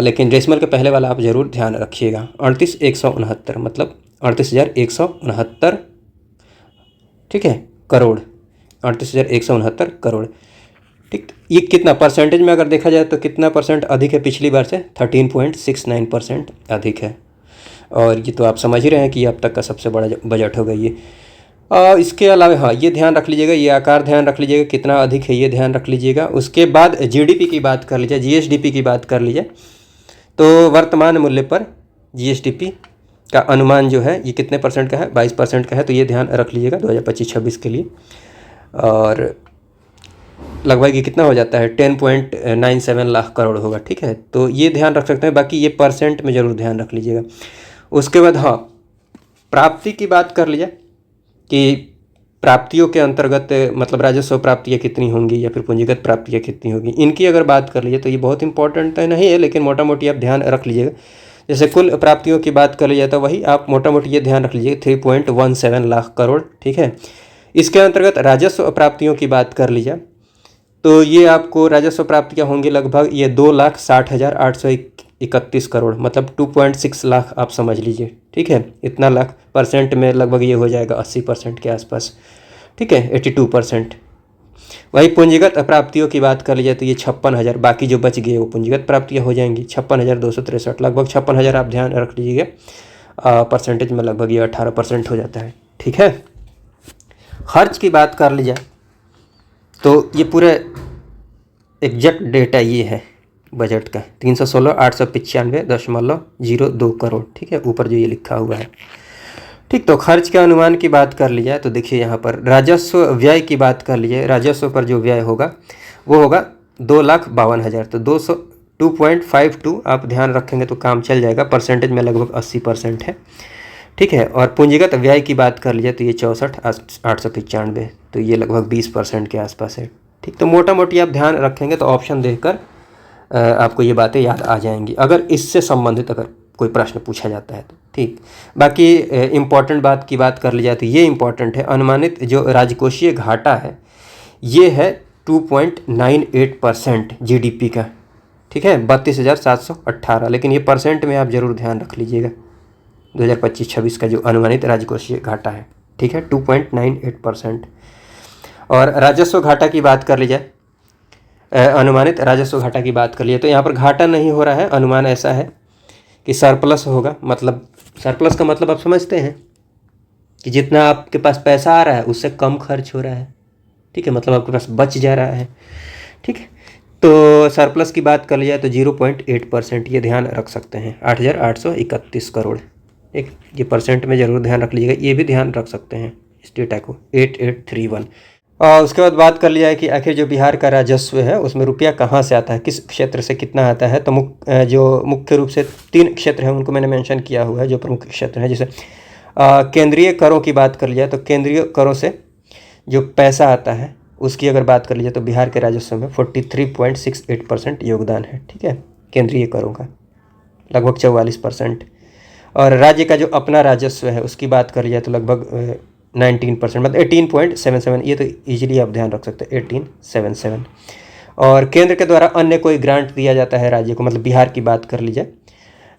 Speaker 1: लेकिन डेसिमल के पहले वाला आप ज़रूर ध्यान रखिएगा। 38,169 मतलब 38,169। ठीक है, करोड़, 38,169 करोड़। ठीक, ये कितना परसेंटेज में अगर देखा जाए तो कितना परसेंट अधिक है पिछली बार से 13.69% अधिक है। और ये तो आप समझ ही रहे हैं कि अब तक का सबसे बड़ा बजट होगा ये। इसके अलावा हाँ, ये ध्यान रख लीजिएगा, ये आकार ध्यान रख लीजिएगा कितना अधिक है, ये ध्यान रख लीजिएगा। उसके बाद जीडीपी की बात कर लीजिए, जीएसडीपी की बात कर लीजिए, तो वर्तमान मूल्य पर जीएसडीपी का अनुमान जो है ये कितने परसेंट का है 22% का है। तो ये ध्यान रख लीजिएगा 2025-26 के लिए। और लगभग ये कितना हो जाता है 10.97 लाख करोड़ होगा। ठीक है, तो ये ध्यान रख सकते हैं। बाकी ये परसेंट में ज़रूर ध्यान रख लीजिएगा। उसके बाद हाँ, प्राप्ति की बात कर लीजिए कि प्राप्तियों के अंतर्गत मतलब राजस्व प्राप्तियाँ कितनी होंगी या फिर पूंजीगत प्राप्तियाँ कितनी होगी, इनकी अगर बात कर लीजिए तो ये बहुत इंपॉर्टेंट तो नहीं है, लेकिन मोटा मोटी आप ध्यान रख लीजिएगा। जैसे कुल प्राप्तियों की बात कर लीजिए तो वही आप मोटा मोटी ये ध्यान रख लीजिए 3.17 लाख करोड़। ठीक है, इसके अंतर्गत राजस्व प्राप्तियों की बात कर लीजिए तो ये आपको राजस्व प्राप्तियाँ होंगी लगभग ये 2,60,831 करोड़, मतलब 2.6 लाख आप समझ लीजिए। ठीक है, इतना लाख, परसेंट में लगभग ये हो जाएगा 80% के आसपास। ठीक है, 82%। वही पूंजीगत प्राप्तियों की बात कर लीजिए तो ये 56,000, बाकी जो बच गए वो पूंजीगत प्राप्तियाँ हो जाएंगी 56,263, लगभग 56,000 आप ध्यान रख लीजिएगा। परसेंटेज में लगभग ये 18% हो जाता है। ठीक है, खर्च की बात कर लीजिए तो ये पूरे एग्जैक्ट डेटा ये है बजट का 316,895.02 करोड़। ठीक है, ऊपर जो ये लिखा हुआ है। ठीक, तो खर्च के अनुमान की बात कर ली जाए तो देखिए यहाँ पर राजस्व व्यय की बात कर लीजिए। राजस्व पर जो व्यय होगा वो होगा 2,52,000। तो 2.52 आप ध्यान रखेंगे तो काम चल जाएगा। परसेंटेज में लगभग 80% है। ठीक है, और पूंजीगत व्यय की बात कर लीजिए तो ये 64,895, तो ये लगभग 20% के आसपास है। ठीक, तो मोटा मोटी आप ध्यान रखेंगे तो ऑप्शन देखकर आपको ये बातें याद आ जाएंगी, अगर इससे संबंधित अगर कोई प्रश्न पूछा जाता है तो। ठीक, बाकी इम्पॉर्टेंट बात की बात कर ली जाए तो ये इम्पॉर्टेंट है, अनुमानित जो राजकोषीय घाटा है ये है 2.98% जीडीपी का। ठीक है, 32,718, लेकिन ये परसेंट में आप जरूर ध्यान रख लीजिएगा। 2025-26 का जो अनुमानित राजकोषीय घाटा है, ठीक है, 2.98%। और राजस्व घाटा की बात कर ली जाए, अनुमानित राजस्व घाटा की बात कर लिए तो यहाँ पर घाटा नहीं हो रहा है, अनुमान ऐसा है कि सरप्लस होगा। मतलब सरप्लस का मतलब आप समझते हैं कि जितना आपके पास पैसा आ रहा है उससे कम खर्च हो रहा है। ठीक है, मतलब आपके पास बच जा रहा है। ठीक है, तो सरप्लस की बात कर लिया तो 0.8% ये ध्यान रख सकते हैं, 8,831 करोड़। एक ये परसेंट में ज़रूर ध्यान रख लीजिएगा, ये भी ध्यान रख सकते हैं इस डेटा को, 8831। और उसके बाद बात कर लिया है कि आखिर जो बिहार का राजस्व है उसमें रुपया कहाँ से आता है, किस क्षेत्र से कितना आता है। तो जो मुख्य रूप से 3 क्षेत्र हैं उनको मैंने मेंशन किया हुआ है जो प्रमुख क्षेत्र हैं। जैसे केंद्रीय करों की बात कर लिया तो केंद्रीय करों से जो पैसा आता है उसकी अगर बात कर लीजिए तो बिहार के राजस्व में 43.68% योगदान है। ठीक है, केंद्रीय करों का लगभग 44%। और राज्य का जो अपना राजस्व है उसकी बात कर लिया तो लगभग 19%, मतलब 18.77। ये तो इजीली आप ध्यान रख सकते हैं, 1877। और केंद्र के द्वारा अन्य कोई ग्रांट दिया जाता है राज्य को, मतलब बिहार की बात कर लीजिए,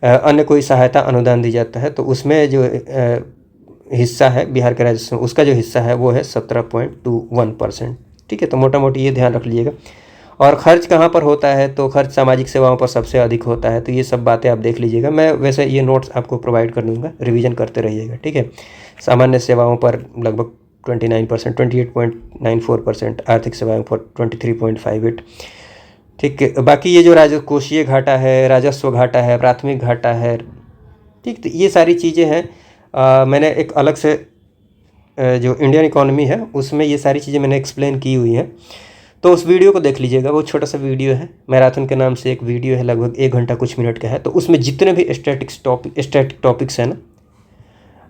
Speaker 1: अन्य कोई सहायता अनुदान दी जाता है तो उसमें जो हिस्सा है बिहार के राजस्व में, उसका जो हिस्सा है वो है 17.21%। ठीक है, तो मोटा मोटी ये ध्यान रख लीजिएगा। और खर्च कहाँ पर होता है, तो खर्च सामाजिक सेवाओं पर सबसे अधिक होता है। तो ये सब बातें आप देख लीजिएगा, मैं वैसे ये नोट्स आपको प्रोवाइड कर दूंगा, रिवीजन करते रहिएगा। ठीक है, सामान्य सेवाओं पर लगभग 29%, 28.94%, आर्थिक सेवाओं पर 23.58। ठीक है, बाकी ये जो राजकोषीय घाटा है, राजस्व घाटा है, प्राथमिक घाटा है, ठीक, तो ये सारी चीज़ें हैं। मैंने एक अलग से जो इंडियन इकोनॉमी है उसमें ये सारी चीज़ें मैंने एक्सप्लेन की हुई हैं, तो उस वीडियो को देख लीजिएगा। वो छोटा सा वीडियो है, मैराथन के नाम से एक वीडियो है, लगभग 1 घंटा कुछ मिनट का है। तो उसमें जितने भी स्टैटिक टॉपिक्स हैं ना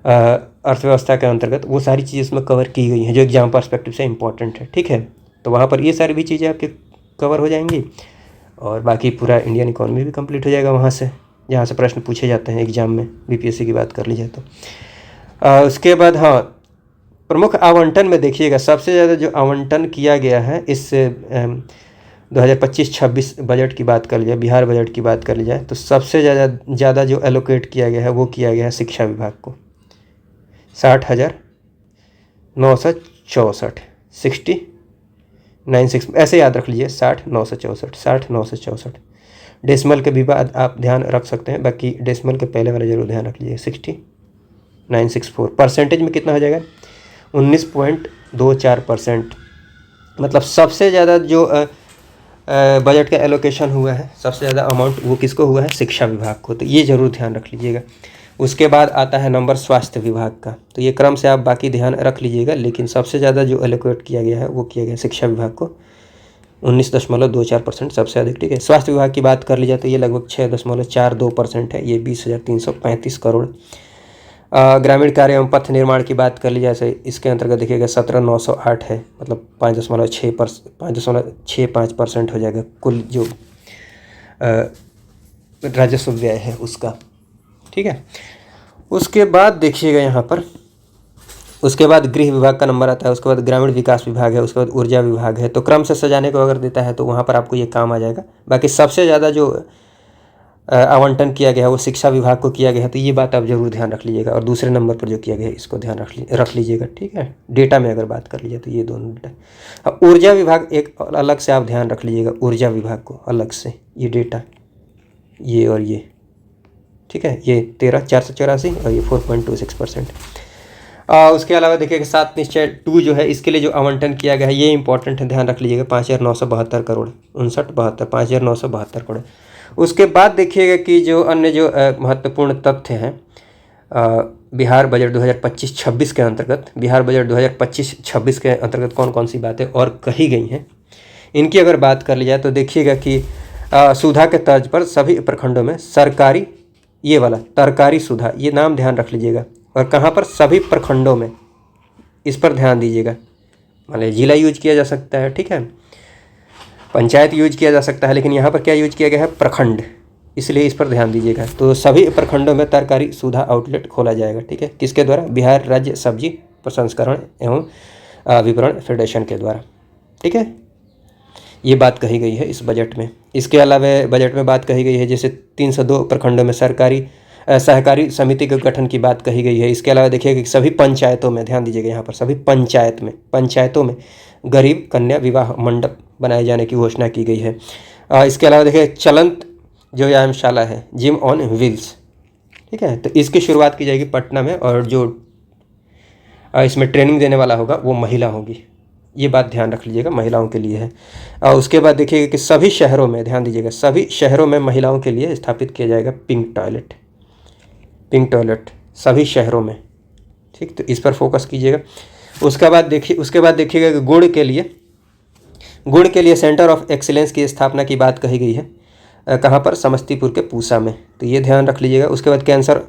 Speaker 1: अर्थव्यवस्था के अंतर्गत, वो सारी चीज़ें उसमें कवर की गई हैं जो एग्जाम पर्सपेक्टिव से इंपॉर्टेंट है। ठीक है, तो वहाँ पर ये सारी भी चीज़ें आपके कवर हो जाएंगी और बाकी पूरा इंडियन इकोनॉमी भी कंप्लीट हो जाएगा वहाँ से, जहाँ से प्रश्न पूछे जाते हैं एग्जाम में, बीपीएससी की बात कर ली जाए तो। उसके बाद हाँ, प्रमुख आवंटन में देखिएगा सबसे ज़्यादा जो आवंटन किया गया है इस 2025-26 बजट की बात कर लिया, बिहार बजट की बात कर ली जाए तो सबसे ज़्यादा जो एलोकेट किया गया है वो किया गया है शिक्षा विभाग को, 60,964, 60,964, ऐसे याद रख लीजिए, 60,964, 60,964। डेसिमल के भी बाद आप ध्यान रख सकते हैं, बाकी डेसिमल के पहले वाला जरूर ध्यान रख लीजिए, 60,964। परसेंटेज में कितना हो जाएगा, 19.24%। मतलब सबसे ज़्यादा जो बजट का एलोकेशन हुआ है, सबसे ज़्यादा अमाउंट वो किसको हुआ है, शिक्षा विभाग को, तो ये ज़रूर ध्यान रख लीजिएगा। उसके बाद आता है नंबर स्वास्थ्य विभाग का, तो ये क्रम से आप बाकी ध्यान रख लीजिएगा, लेकिन सबसे ज़्यादा जो एलोकेट किया गया है वो किया गया शिक्षा विभाग को, 19.24%, सबसे अधिक। ठीक है, स्वास्थ्य विभाग की बात कर ली जाए तो ये लगभग 6.42% है, ये 20,335 करोड़। ग्रामीण कार्य एवं पथ निर्माण की बात कर ली जाए इसके अंतर्गत देखिएगा 17,908 है, मतलब 5.65% हो जाएगा कुल जो राजस्व व्यय है उसका। ठीक है, उसके बाद देखिएगा यहाँ पर, उसके बाद गृह विभाग का नंबर आता है, उसके बाद ग्रामीण विकास विभाग है, उसके बाद ऊर्जा विभाग है। तो क्रम से सजाने को अगर देता है तो वहाँ पर आपको ये काम आ जाएगा। बाकी सबसे ज़्यादा जो आवंटन किया गया है वो शिक्षा विभाग को किया गया है, तो ये बात आप जरूर ध्यान रख लीजिएगा। और दूसरे नंबर पर जो किया गया है इसको ध्यान रख लीजिएगा। ठीक है, डेटा में अगर बात कर लीजिए तो ये दोनों डेटा। अब ऊर्जा विभाग एक अलग से आप ध्यान रख लीजिएगा, ऊर्जा विभाग को अलग से, ये डेटा ये और ये, ठीक है, ये 13,484 और ये 4.26%। उसके अलावा देखिएगा 7 निश्चय 2 जो है इसके लिए जो आवंटन किया गया है ये इंपॉर्टेंट है, ध्यान रख लीजिएगा, 5,972 करोड़, 5,972 करोड़। उसके बाद देखिएगा कि जो अन्य जो महत्वपूर्ण तथ्य हैं बिहार बजट 2025-26 के अंतर्गत, बिहार बजट 2025-26 के अंतर्गत कौन कौन सी बातें और कही गई हैं, इनकी अगर बात कर ली जाए तो देखिएगा कि सुधा के तर्ज पर सभी प्रखंडों में सरकारी, ये वाला तरकारी सुधा, ये नाम ध्यान रख लीजिएगा, और कहाँ पर, सभी प्रखंडों में, इस पर ध्यान दीजिएगा। मान जिला यूज किया जा सकता है, ठीक है, पंचायत यूज किया जा सकता है, लेकिन यहाँ पर क्या यूज किया गया है, प्रखंड, इसलिए इस पर ध्यान दीजिएगा। तो सभी प्रखंडों में तरकारी सुधा आउटलेट खोला जाएगा, ठीक है, किसके द्वारा, बिहार राज्य सब्जी प्रसंस्करण एवं विपणन फेडरेशन के द्वारा, ठीक है, ये बात कही गई है इस बजट में। इसके अलावा बजट में बात कही गई है जैसे 302 प्रखंडों में सरकारी सहकारी समिति के गठन की बात कही गई है। इसके अलावा देखिए कि सभी पंचायतों में, ध्यान दीजिएगा यहाँ पर, सभी पंचायतों में गरीब कन्या विवाह मंडप बनाए जाने की घोषणा की गई है। इसके अलावा देखिए चलंत जो व्यायामशाला है, जिम ऑन व्हील्स, ठीक है, तो इसकी शुरुआत की जाएगी पटना में, और जो इसमें ट्रेनिंग देने वाला होगा वो महिला होगी, ये बात ध्यान रख लीजिएगा, महिलाओं के लिए है। और उसके बाद देखिएगा कि सभी शहरों में, ध्यान दीजिएगा, सभी शहरों में महिलाओं के लिए स्थापित किया जाएगा पिंक टॉयलेट सभी शहरों में, ठीक, तो इस पर फोकस कीजिएगा। उसके बाद देखिएगा कि गुड़ के लिए सेंटर ऑफ एक्सीलेंस की स्थापना की बात कही गई है, कहाँ पर, समस्तीपुर के पूसा में, तो ये ध्यान रख लीजिएगा। उसके बाद कैंसर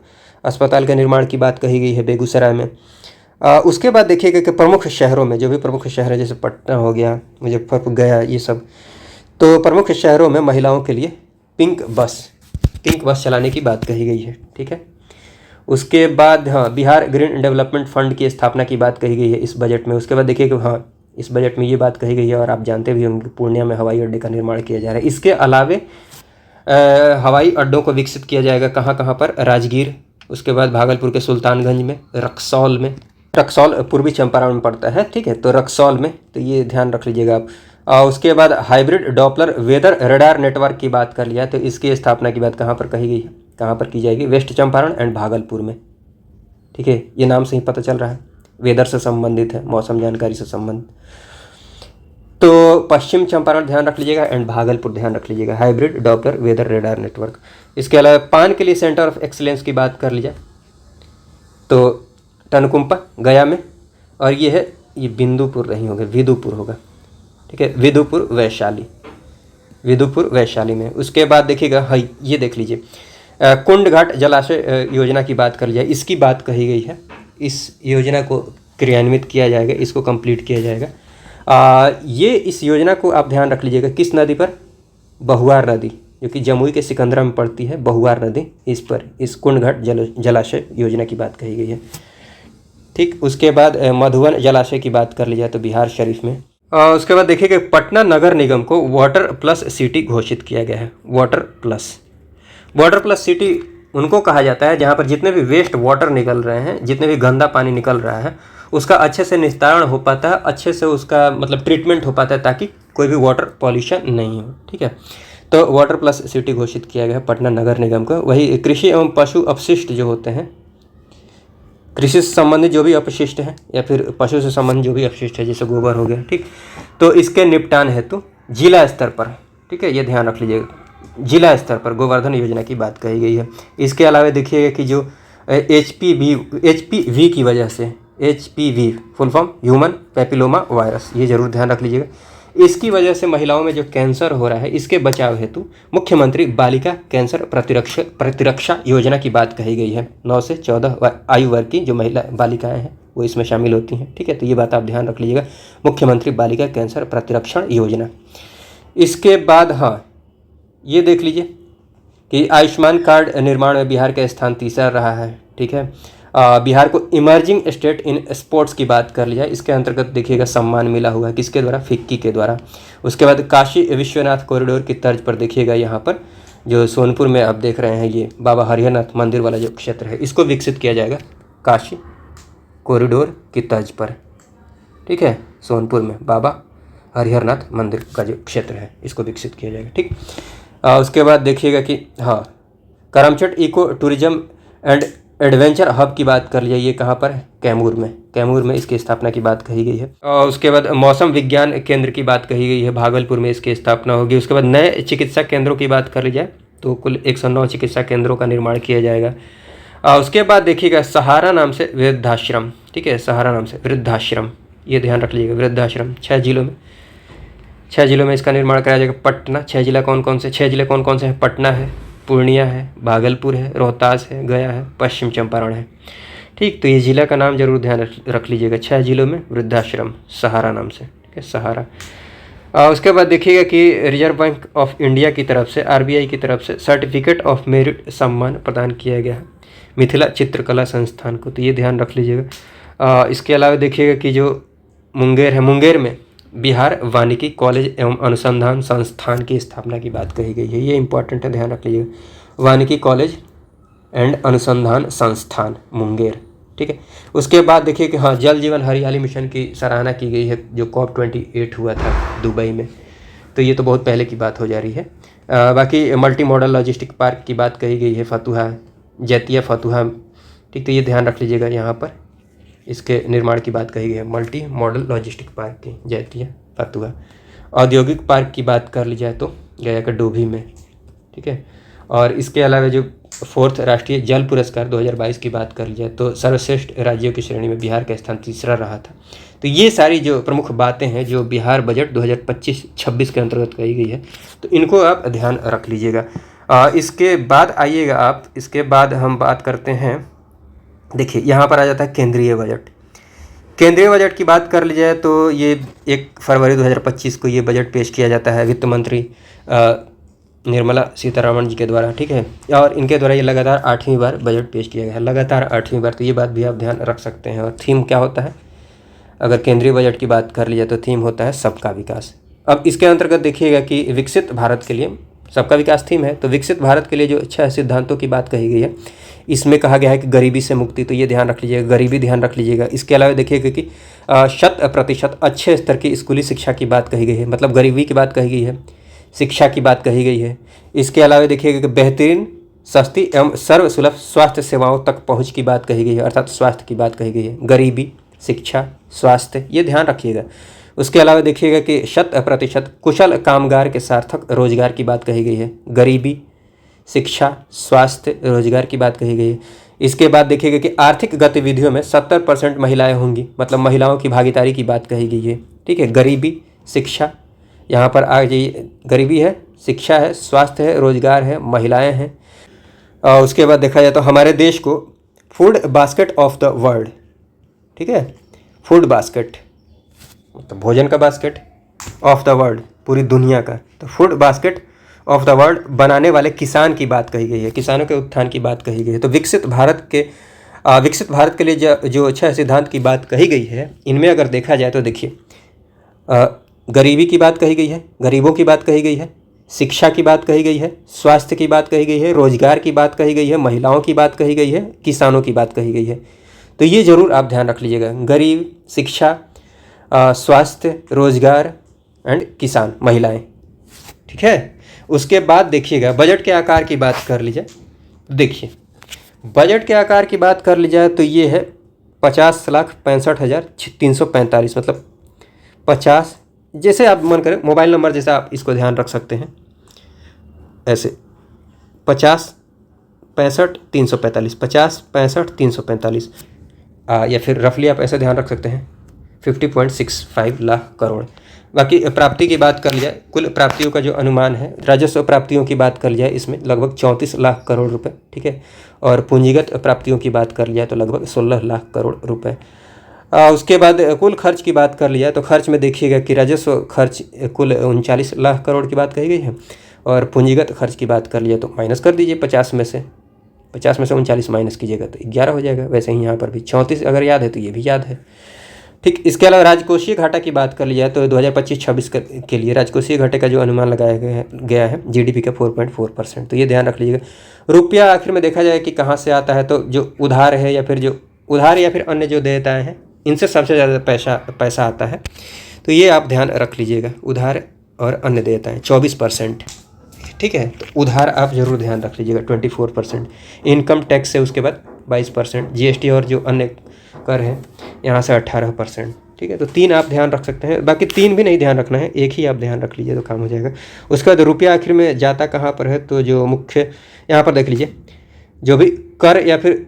Speaker 1: अस्पताल के निर्माण की बात कही गई है बेगूसराय में। उसके बाद देखिएगा कि प्रमुख शहरों में, जो भी प्रमुख शहर है, जैसे पटना हो गया, मुजफ्फरपुर, गया, ये सब, तो प्रमुख शहरों में महिलाओं के लिए पिंक बस चलाने की बात कही गई है, ठीक है। उसके बाद बिहार ग्रीन डेवलपमेंट फंड की स्थापना की बात कही गई है इस बजट में। उसके बाद देखिए कि इस बजट में ये बात कही गई है, और आप जानते भी होंगे, पूर्णिया में हवाई अड्डे का निर्माण किया जा रहा है। इसके अलावे हवाई अड्डों को विकसित किया जाएगा, कहाँ पर, राजगीर, उसके बाद भागलपुर के सुल्तानगंज में, रक्सौल पूर्वी चंपारण में पड़ता है, ठीक है, तो रक्सौल में, तो ये ध्यान रख लीजिएगा आप। उसके बाद hybrid Doppler weather radar network की बात कर लिया, तो इसकी स्थापना की बात कहाँ पर कही गई है, कहाँ पर की जाएगी, वेस्ट चंपारण एंड भागलपुर में, ठीक है, ये नाम से ही पता चल रहा है, वेदर से संबंधित है, मौसम जानकारी से संबंधित। तो पश्चिम चंपारण ध्यान रख लीजिएगा एंड भागलपुर ध्यान रख लीजिएगा, hybrid Doppler weather radar network. इसके अलावा पान के लिए सेंटर ऑफ एक्सीलेंस की बात कर लीजिए तो टनकुम्पा गया में, और ये बिंदुपुर नहीं होगा, विदुपुर होगा, ठीक है, विदुपुर वैशाली में। उसके बाद देखिएगा, ये देख लीजिए, कुंड घाट जलाशय योजना की बात कर लिया, इसकी बात कही गई है, इस योजना को क्रियान्वित किया जाएगा, इसको कंप्लीट किया जाएगा। ये इस योजना को आप ध्यान रख लीजिएगा, किस नदी पर, बहुआर नदी, जो कि जमुई के सिकंदरा में पड़ती है, बहुआर नदी, इस पर इस कुंड घाट जलाशय योजना की बात कही गई है, ठीक। उसके बाद मधुबन जलाशय की बात कर ली जाए तो बिहार शरीफ में। उसके बाद देखिए कि पटना नगर निगम को वाटर प्लस सिटी घोषित किया गया है। वाटर प्लस सिटी उनको कहा जाता है जहाँ पर जितने भी वेस्ट वाटर निकल रहे हैं, जितने भी गंदा पानी निकल रहा है, उसका अच्छे से निस्तारण हो पाता है, अच्छे से उसका मतलब ट्रीटमेंट हो पाता है, ताकि कोई भी वाटर पॉल्यूशन नहीं हो, ठीक है। तो वाटर प्लस सिटी घोषित किया गया है पटना नगर निगम को। वही कृषि एवं पशु अपशिष्ट जो होते हैं, कृषि से संबंधित जो भी अपशिष्ट है या फिर पशु से संबंधित जो भी अपशिष्ट है, जैसे गोबर हो गया, ठीक, तो इसके निपटान हेतु जिला स्तर पर, ठीक है, ये ध्यान रख लीजिएगा, जिला स्तर पर गोवर्धन योजना की बात कही गई है। इसके अलावा देखिएगा कि जो HPV की वजह से, HPV full form human papilloma virus, ये जरूर ध्यान रख लीजिएगा, इसकी वजह से महिलाओं में जो कैंसर हो रहा है, इसके बचाव हेतु मुख्यमंत्री बालिका कैंसर प्रतिरक्षा योजना की बात कही गई है। 9 से 14 आयु वर्ग की जो महिला बालिकाएं हैं वो इसमें शामिल होती हैं, ठीक है, तो ये बात आप ध्यान रख लीजिएगा, मुख्यमंत्री बालिका कैंसर प्रतिरक्षण योजना। इसके बाद ये देख लीजिए कि आयुष्मान कार्ड निर्माण में बिहार का स्थान तीसरा रहा है, ठीक है। बिहार को इमर्जिंग स्टेट इन स्पोर्ट्स की बात कर लिया, इसके अंतर्गत देखिएगा सम्मान मिला हुआ है, किसके द्वारा, फिक्की के द्वारा। उसके बाद काशी विश्वनाथ कॉरिडोर की तर्ज पर देखिएगा, यहाँ पर जो सोनपुर में आप देख रहे हैं, ये बाबा हरिहरनाथ मंदिर वाला जो क्षेत्र है, इसको विकसित किया जाएगा काशी कॉरिडोर की तर्ज पर, ठीक है, सोनपुर में बाबा हरिहरनाथ मंदिर का जो क्षेत्र है, इसको विकसित किया जाएगा, ठीक। उसके बाद देखिएगा कि Karamchat eco tourism and adventure hub की बात कर लिया, ये कहाँ पर है, कैमूर में इसकी स्थापना की बात कही गई है। और उसके बाद मौसम विज्ञान केंद्र की बात कही गई है, भागलपुर में इसकी स्थापना होगी। उसके बाद नए चिकित्सा केंद्रों की बात कर ली जाए तो कुल 109 चिकित्सा केंद्रों का निर्माण किया जाएगा। उसके बाद देखिएगा सहारा नाम से वृद्धाश्रम, ठीक है, सहारा नाम से वृद्धाश्रम, ये ध्यान रख लीजिएगा, वृद्धाश्रम 6 जिलों में, 6 जिलों में इसका निर्माण कराया जाएगा। पटना, 6 जिला कौन कौन से, 6 जिले कौन कौन से हैं? पटना है, पूर्णिया है, भागलपुर है, रोहतास है, गया है, पश्चिम चंपारण है। ठीक, तो ये जिला का नाम जरूर ध्यान रख लीजिएगा। 6 जिलों में वृद्धाश्रम सहारा नाम से, ठीक है, सहारा। उसके बाद देखिएगा कि रिजर्व बैंक ऑफ इंडिया की तरफ से, आरबीआई की तरफ से सर्टिफिकेट ऑफ मेरिट सम्मान प्रदान किया गया है मिथिला चित्रकला संस्थान को, तो ये ध्यान रख लीजिएगा। इसके अलावा देखिएगा कि जो मुंगेर है, मुंगेर में बिहार वानिकी कॉलेज एवं अनुसंधान संस्थान की स्थापना की बात कही गई है, ये इंपॉर्टेंट है, ध्यान रख लीजिएगा। वानिकी कॉलेज एंड अनुसंधान संस्थान मुंगेर, ठीक है। उसके बाद देखिए कि हाँ, जल जीवन हरियाली मिशन की सराहना की गई है जो COP28 हुआ था दुबई में, तो ये तो बहुत पहले की बात हो जा रही है। बाकी मल्टी मॉडल लॉजिस्टिक पार्क की बात कही गई है, फतुहा, जैतिया फतुहा, ठीक, तो ये ध्यान रख लीजिएगा। यहाँ पर इसके निर्माण की बात कही गई है, मल्टी मॉडल लॉजिस्टिक पार्क की, जैतिया फतुहा। औद्योगिक पार्क की बात कर ली जाए तो गया का डोभी में, ठीक है। और इसके अलावा जो 4th राष्ट्रीय जल पुरस्कार 2022 की बात कर ली जाए तो सर्वश्रेष्ठ राज्यों की श्रेणी में बिहार का स्थान 3रा रहा था। तो ये सारी जो प्रमुख बातें हैं जो बिहार बजट 2025-26 के अंतर्गत कही गई है, तो इनको आप ध्यान रख लीजिएगा। इसके बाद आइएगा आप, इसके बाद हम बात करते हैं, देखिए यहाँ पर आ जाता है केंद्रीय बजट। केंद्रीय बजट की बात कर ली जाए तो ये 1 फरवरी 2025 को ये बजट पेश किया जाता है वित्त मंत्री निर्मला सीतारमण जी के द्वारा, ठीक है। और इनके द्वारा ये लगातार 8वीं बार बजट पेश किया गया है, लगातार 8वीं बार, तो ये बात भी आप ध्यान रख सकते हैं। और थीम क्या होता है, अगर केंद्रीय बजट की बात कर ली जाए तो थीम होता है सबका विकास। अब इसके अंतर्गत देखिएगा कि विकसित भारत के लिए सबका विकास थीम है, तो विकसित भारत के लिए जो 6 सिद्धांतों की बात कही गई है, इसमें कहा गया है कि गरीबी से मुक्ति, तो ये ध्यान रख लीजिएगा, गरीबी ध्यान रख लीजिएगा। इसके अलावा देखिएगा कि 100% अच्छे स्तर की स्कूली शिक्षा की बात कही गई है, मतलब गरीबी की बात कही गई है, शिक्षा की बात कही गई है। इसके अलावा देखिएगा कि बेहतरीन, सस्ती एवं सर्वसुलभ स्वास्थ्य सेवाओं तक पहुंच की बात कही गई है, अर्थात स्वास्थ्य की बात कही गई है। गरीबी, शिक्षा, स्वास्थ्य, ये ध्यान रखिएगा। उसके अलावा देखिएगा कि 100% कुशल कामगार के सार्थक रोजगार की बात कही गई है, गरीबी, शिक्षा, स्वास्थ्य, रोजगार की बात कही गई है। इसके बाद देखिएगा कि आर्थिक गतिविधियों में 70% महिलाएं होंगी, मतलब महिलाओं की भागीदारी की बात कही गई है, ठीक है। गरीबी, शिक्षा, यहाँ पर आ जाइए, गरीबी है, शिक्षा है, स्वास्थ्य है, रोजगार है, महिलाएं हैं। और उसके बाद देखा जाए तो हमारे देश को food basket of the world, ठीक है, फूड बास्केट मतलब भोजन का बास्केट, ऑफ द वर्ल्ड पूरी दुनिया का, तो food basket of the world बनाने वाले किसान की बात कही गई है, किसानों के उत्थान की बात कही गई है। तो विकसित भारत के लिए जो 6 सिद्धांत की बात कही गई है, इनमें अगर देखा जाए तो देखिए, गरीबी की बात कही गई है, गरीबों की बात कही गई है, शिक्षा की बात कही गई है, स्वास्थ्य की बात कही गई है, रोजगार की बात कही गई है, महिलाओं की बात कही गई है, किसानों की बात कही गई है। तो ये जरूर आप ध्यान रख लीजिएगा, गरीब, शिक्षा, स्वास्थ्य, रोजगार एंड किसान, महिलाएं, ठीक है। उसके बाद देखिएगा बजट के आकार की बात कर ली जाए, देखिए बजट के आकार की बात कर ली जाए तो ये है 50,65,345, मतलब 50, जैसे आप मन करें मोबाइल नंबर जैसे आप इसको ध्यान रख सकते हैं, ऐसे 50,65,345, 50,65,345, या फिर रफली आप ऐसे ध्यान रख सकते हैं 50.65 लाख करोड़। बाकी प्राप्ति की बात कर लिया जाए, कुल प्राप्तियों का जो अनुमान है, राजस्व प्राप्तियों की बात कर लिया जाए, इसमें लगभग 34 लाख करोड़ रुपए, ठीक है। और पूंजीगत प्राप्तियों की बात कर लिया तो लगभग 16 लाख करोड़ रुपए। उसके बाद कुल खर्च की बात कर लिया तो खर्च में देखिएगा कि राजस्व खर्च कुल 39 लाख करोड़ की बात कही गई है, और पूंजीगत खर्च की बात कर लिया तो माइनस कर दीजिए 50 में से 39 माइनस कीजिएगा तो 11 हो जाएगा। वैसे ही यहाँ पर भी 34 अगर याद है तो ये भी याद है, ठीक। इसके अलावा राजकोषीय घाटा की बात कर ली जाए तो 2025-26 के लिए राजकोषीय घाटे का जो अनुमान लगाया गया है जीडीपी का 4.4%, तो ये ध्यान रख लीजिएगा। रुपया आखिर में देखा जाए कि कहाँ से आता है, तो जो उधार है या फिर अन्य जो देयताएं हैं, इनसे सबसे ज़्यादा पैसा आता है, तो ये आप ध्यान रख लीजिएगा। उधार और अन्य देयताएं 24%, ठीक है। तो उधार आप जरूर ध्यान रख लीजिएगा 24%, इनकम टैक्स से उसके बाद 22%, जीएसटी और जो अन्य कर है यहाँ से 18%, ठीक है। तो 3 आप ध्यान रख सकते हैं, बाकी 3 भी नहीं ध्यान रखना है, एक ही आप ध्यान रख लीजिए तो काम हो जाएगा। उसके बाद रुपया आखिर में जाता कहाँ पर है, तो जो मुख्य यहाँ पर देख लीजिए, जो भी कर या फिर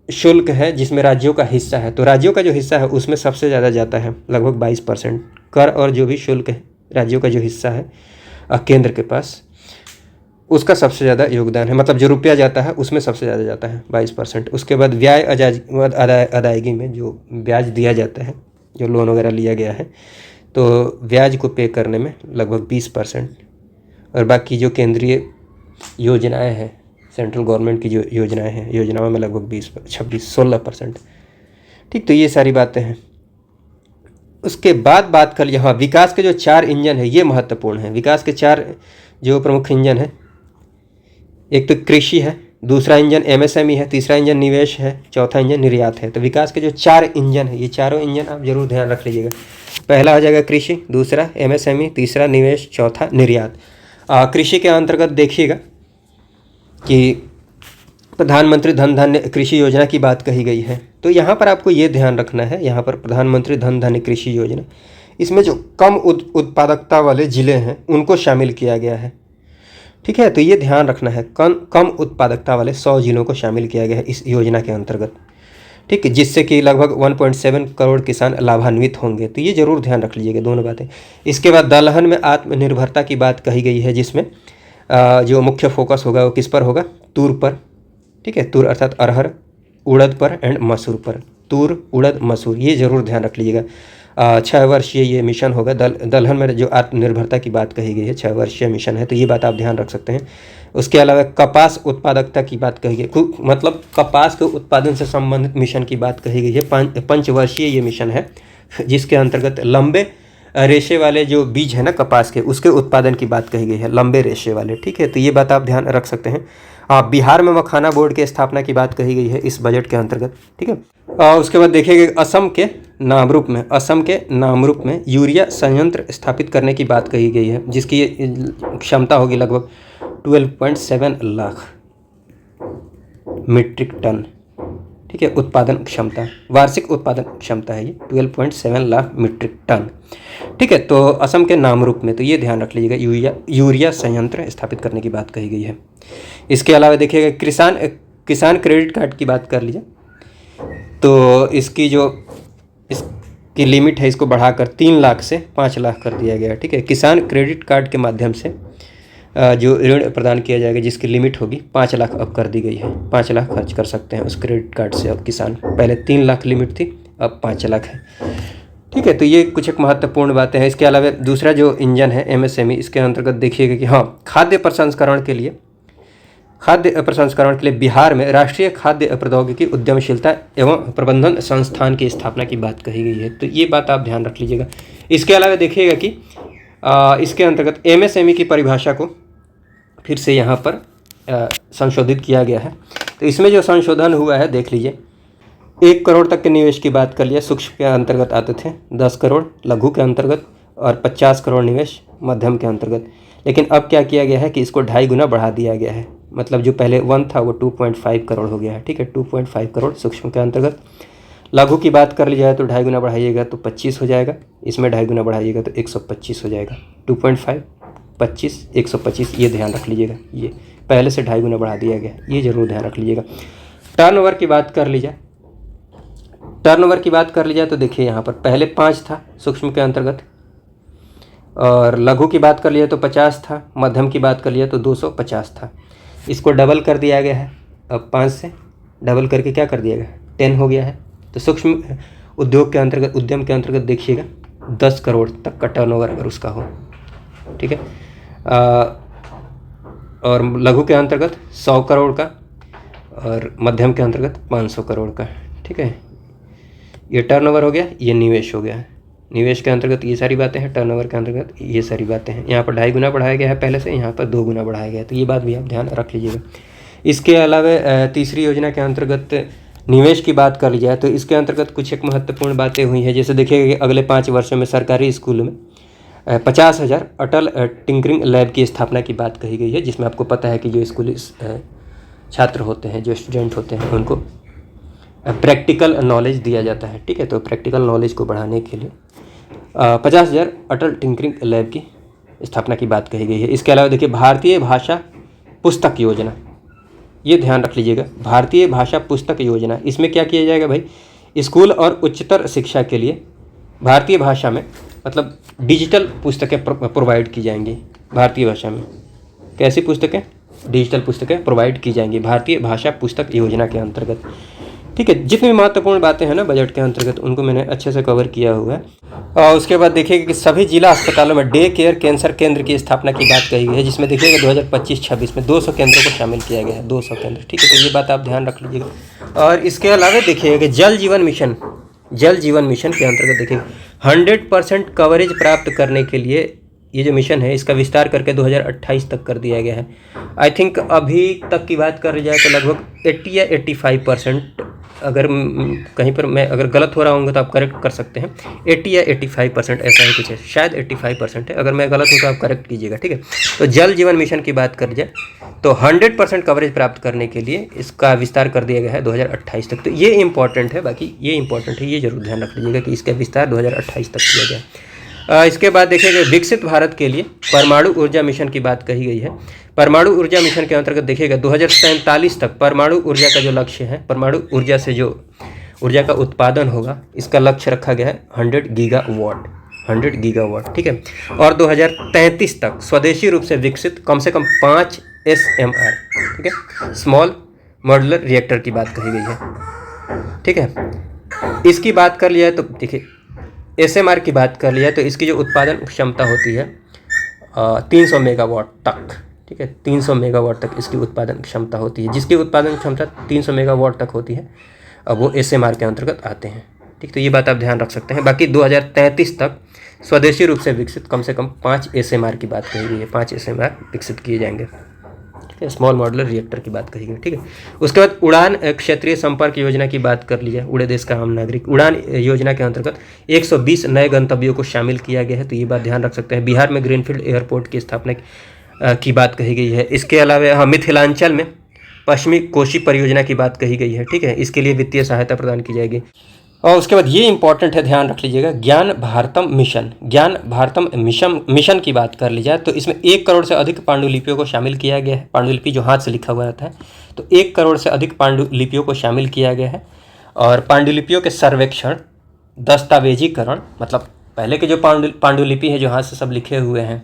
Speaker 1: शुल्क है जिसमें राज्यों का हिस्सा है, तो राज्यों का जो हिस्सा है उसमें सबसे ज़्यादा जाता है, लगभग 22%। कर और जो भी शुल्क है राज्यों का जो हिस्सा है केंद्र के पास, उसका सबसे ज़्यादा योगदान है, मतलब जो रुपया जाता है उसमें सबसे ज़्यादा जाता है 22%। उसके बाद ब्याज अदायगी में जो ब्याज दिया जाता है, जो लोन वगैरह लिया गया है, तो ब्याज को पे करने में लगभग 20%। और बाकी जो केंद्रीय योजनाएं हैं, सेंट्रल गवर्नमेंट की जो योजनाएं हैं, योजनाओं में लगभग 16%। ठीक, तो ये सारी बातें हैं। उसके बाद बात कर लिया, हाँ, विकास के जो 4 इंजन है ये महत्वपूर्ण है। विकास के 4 जो प्रमुख इंजन है, एक तो कृषि है, दूसरा इंजन एमएसएमई है, तीसरा इंजन निवेश है, चौथा इंजन निर्यात है। तो विकास के जो 4 इंजन है, ये चारों इंजन आप जरूर ध्यान रख लीजिएगा। पहला हो जाएगा कृषि, दूसरा एमएसएमई, तीसरा निवेश, चौथा निर्यात। कृषि के अंतर्गत देखिएगा कि प्रधानमंत्री धन धान्य कृषि योजना की बात कही गई है, तो यहाँ पर आपको ये ध्यान रखना है, यहाँ पर प्रधानमंत्री धन धान्य कृषि योजना, इसमें जो कम उत्पादकता वाले ज़िले हैं उनको शामिल किया गया है। ठीक है, तो ये ध्यान रखना है, कम उत्पादकता वाले 100 जिलों को शामिल किया गया है इस योजना के अंतर्गत। ठीक है, जिससे कि लगभग 1.7 करोड़ किसान लाभान्वित होंगे। तो ये जरूर ध्यान रख लीजिएगा दोनों बातें। इसके बाद दलहन में आत्मनिर्भरता की बात कही गई है, जिसमें जो मुख्य फोकस होगा वो किस पर होगा, तूर पर। ठीक है, तूर अर्थात अरहर, उड़द पर एंड मसूर पर। तूर, उड़द, मसूर, ये जरूर ध्यान रख लीजिएगा। 6 वर्षीय ये मिशन होगा। दलहन में जो आत्मनिर्भरता की बात कही गई है, 6 वर्षीय मिशन है, तो ये बात आप ध्यान रख सकते हैं। उसके अलावा कपास उत्पादकता की बात कही गई, मतलब कपास के उत्पादन से संबंधित मिशन की बात कही गई है। 5 वर्षीय ये मिशन है, जिसके अंतर्गत लंबे रेशे वाले जो बीज है ना कपास के, उसके उत्पादन की बात कही गई है, लंबे रेशे वाले। ठीक है, तो ये बात आप ध्यान रख सकते हैं। बिहार में मखाना बोर्ड की स्थापना की बात कही गई है इस बजट के अंतर्गत। ठीक है, उसके बाद देखिएगा असम के नामरूप में यूरिया संयंत्र स्थापित करने की बात कही गई है, जिसकी क्षमता होगी लगभग 12.7 लाख मीट्रिक टन। ठीक है, उत्पादन क्षमता, वार्षिक उत्पादन क्षमता है ये 12.7 लाख मीट्रिक टन। ठीक है, तो असम के नामरूप में, तो ये ध्यान रख लीजिएगा, यूरिया संयंत्र स्थापित करने की बात कही गई है। इसके अलावा देखिएगा किसान क्रेडिट कार्ड की बात कर लीजिए, तो इसकी लिमिट है, इसको बढ़ाकर 3 लाख से 5 लाख कर दिया गया है। ठीक है, किसान क्रेडिट कार्ड के माध्यम से जो ऋण प्रदान किया जाएगा, जिसकी लिमिट होगी 5 लाख अब कर दी गई है। 5 लाख खर्च कर सकते हैं उस क्रेडिट कार्ड से अब किसान, पहले 3 लाख लिमिट थी, अब 5 लाख है। ठीक है, तो ये कुछ एक महत्वपूर्ण बातें हैं। इसके अलावा दूसरा जो इंजन है एमएसएमई, इसके अंतर्गत देखिएगा कि हाँ, खाद्य प्रसंस्करण के लिए बिहार में राष्ट्रीय खाद्य प्रौद्योगिकी उद्यमशीलता एवं प्रबंधन संस्थान की स्थापना की बात कही गई है, तो ये बात आप ध्यान रख लीजिएगा। इसके अलावा देखिएगा कि इसके अंतर्गत एमएसएमई की परिभाषा को फिर से यहाँ पर संशोधित किया गया है। तो इसमें जो संशोधन हुआ है देख लीजिए, 1 करोड़ तक के निवेश की बात कर लिया, सूक्ष्म के अंतर्गत आते थे 10 करोड़, लघु के अंतर्गत, और 50 करोड़ निवेश मध्यम के अंतर्गत। लेकिन अब क्या किया गया है कि इसको 2.5 गुना बढ़ा दिया गया है, मतलब जो पहले 1 था वो 2.5 करोड़ हो गया है। ठीक है, 2.5 करोड़ सूक्ष्म के अंतर्गत। लघु की बात कर ली जाए तो 2.5 गुना बढ़ाइएगा तो 25 हो जाएगा, इसमें 2.5 गुना बढ़ाइएगा तो 125 हो जाएगा। 2.5, 25, 125, ये ध्यान रख लीजिएगा, ये पहले से 2.5 गुना बढ़ा दिया गया, ये जरूर ध्यान रख लीजिएगा। टर्नओवर की बात कर ली जाए तो देखिए यहाँ पर पहले 5 था सूक्ष्म के अंतर्गत, और लघु की बात कर लिया तो 50 था, मध्यम की बात कर लिया तो 250 था। इसको डबल कर दिया गया है, अब 5 से डबल करके क्या कर दिया गया, 10 हो गया है। तो सूक्ष्म उद्योग के अंतर्गत, उद्यम के अंतर्गत देखिएगा 10 करोड़ तक का टर्नओवर अगर उसका हो। ठीक है, और लघु के अंतर्गत 100 करोड़ का, और मध्यम के अंतर्गत 500 करोड़ का। ठीक है, ये टर्नओवर हो गया, ये निवेश हो गया। निवेश के अंतर्गत ये सारी बातें हैं, टर्नओवर के अंतर्गत ये सारी बातें हैं। यहाँ पर 2.5 गुना बढ़ाया गया है पहले से, यहाँ पर 2 गुना बढ़ाया गया है, तो ये बात भी आप ध्यान रख लीजिएगा। इसके अलावा तीसरी योजना के अंतर्गत निवेश की बात कर ली जाए तो इसके अंतर्गत कुछ एक महत्वपूर्ण बातें हुई हैं। जैसे देखिएगा कि अगले 5 वर्षों में सरकारी स्कूलों में 50,000 अटल टिंकरिंग लैब की स्थापना की बात कही गई है, जिसमें आपको पता है कि जो स्कूली छात्र होते हैं, जो स्टूडेंट होते हैं, उनको प्रैक्टिकल नॉलेज दिया जाता है। ठीक है, तो प्रैक्टिकल नॉलेज को बढ़ाने के लिए 50,000 अटल टिंकरिंग लैब की स्थापना की बात कही गई है। इसके अलावा देखिए भारतीय भाषा पुस्तक योजना, ये ध्यान रख लीजिएगा। भारतीय भाषा पुस्तक योजना, इसमें क्या किया जाएगा भाई, स्कूल और उच्चतर शिक्षा के लिए भारतीय भाषा में मतलब डिजिटल पुस्तकें प्रोवाइड की जाएंगी। भारतीय भाषा में कैसी पुस्तकें, डिजिटल पुस्तकें प्रोवाइड की जाएंगी भारतीय भाषा पुस्तक योजना के अंतर्गत। ठीक है, जितनी भी महत्वपूर्ण बातें हैं ना बजट के अंतर्गत उनको मैंने अच्छे से कवर किया हुआ है। और उसके बाद देखिएगा कि सभी जिला अस्पतालों में डे केयर कैंसर केंद्र की स्थापना की बात कही गई है, जिसमें देखिएगा 2025-26 में 200 केंद्रों को शामिल किया गया है, 200 केंद्र। ठीक है, तो ये बात आप ध्यान रख लीजिएगा। और इसके अलावा देखिएगा कि जल जीवन मिशन के अंतर्गत देखिए 100% कवरेज प्राप्त करने के लिए ये जो मिशन है इसका विस्तार करके 2028 तक कर दिया गया है। आई थिंक अभी तक की बात कर जाए तो लगभग 80 या 85%, अगर कहीं पर मैं अगर गलत हो रहा हूँ तो आप करेक्ट कर सकते हैं। 80 या 85% ऐसा ही कुछ है, शायद 85% है, अगर मैं गलत हूँ तो आप करेक्ट कीजिएगा। ठीक है, तो जल जीवन मिशन की बात कर जाए तो 100% कवरेज प्राप्त करने के लिए इसका विस्तार कर दिया गया है 2028 तक। तो ये इंपॉर्टेंट है, बाकी ये इंपॉर्टेंट है, ये जरूर ध्यान रख लीजिएगा कि इसका विस्तार 2028 तक किया गया। इसके बाद देखिएगा विकसित भारत के लिए परमाणु ऊर्जा मिशन की बात कही गई है। परमाणु ऊर्जा मिशन के अंतर्गत देखिएगा 2047 तक परमाणु ऊर्जा का जो लक्ष्य है, परमाणु ऊर्जा से जो ऊर्जा का उत्पादन होगा इसका लक्ष्य रखा गया है 100 गीगावाट। ठीक है, और 2033 तक स्वदेशी रूप से विकसित कम से कम 5 SMR, ठीक है, स्मॉल मॉड्यूलर रिएक्टर की बात कही गई है। ठीक है, इसकी बात कर लिया है तो देखिए SMR की बात कर लिया तो इसकी जो उत्पादन क्षमता होती है 300 मेगावाट तक। ठीक है, 300 मेगावाट तक इसकी उत्पादन क्षमता होती है। जिसकी उत्पादन क्षमता 300 मेगावाट तक होती है अब वो SMR के अंतर्गत आते हैं। ठीक, तो ये बात आप ध्यान रख सकते हैं। बाकी 2033 तक स्वदेशी रूप से विकसित कम से कम 5 SMR की बात कही गई है, 5 SMR विकसित किए जाएंगे। ठीक है, स्मॉल मॉड्यूलर रिएक्टर की बात कही गई। ठीक है, उसके बाद उड़ान क्षेत्रीय संपर्क योजना की बात कर लीजिए। उड़े देश का आम नागरिक, उड़ान योजना के अंतर्गत 120 नए गंतव्यों को शामिल किया गया है, तो ये बात ध्यान रख सकते हैं। बिहार में ग्रीनफील्ड एयरपोर्ट की स्थापना की बात कही गई है। इसके अलावा हाँ, मिथिलांचल में पश्चिमी कोशी परियोजना की बात कही गई है। ठीक है, इसके लिए वित्तीय सहायता प्रदान की जाएगी। और उसके बाद ये इंपॉर्टेंट है, ध्यान रख लीजिएगा, ज्ञान भारतम मिशन की बात कर ली जाए तो इसमें 1 करोड़ से अधिक पांडुलिपियों को शामिल किया गया है। पांडुलिपि जो हाथ से लिखा हुआ रहता है, तो 1 करोड़ से अधिक पांडुलिपियों को शामिल किया गया है। और पांडुलिपियों के सर्वेक्षण, दस्तावेजीकरण, मतलब पहले के जो पांडुलिपि है जो हाथ से सब लिखे हुए हैं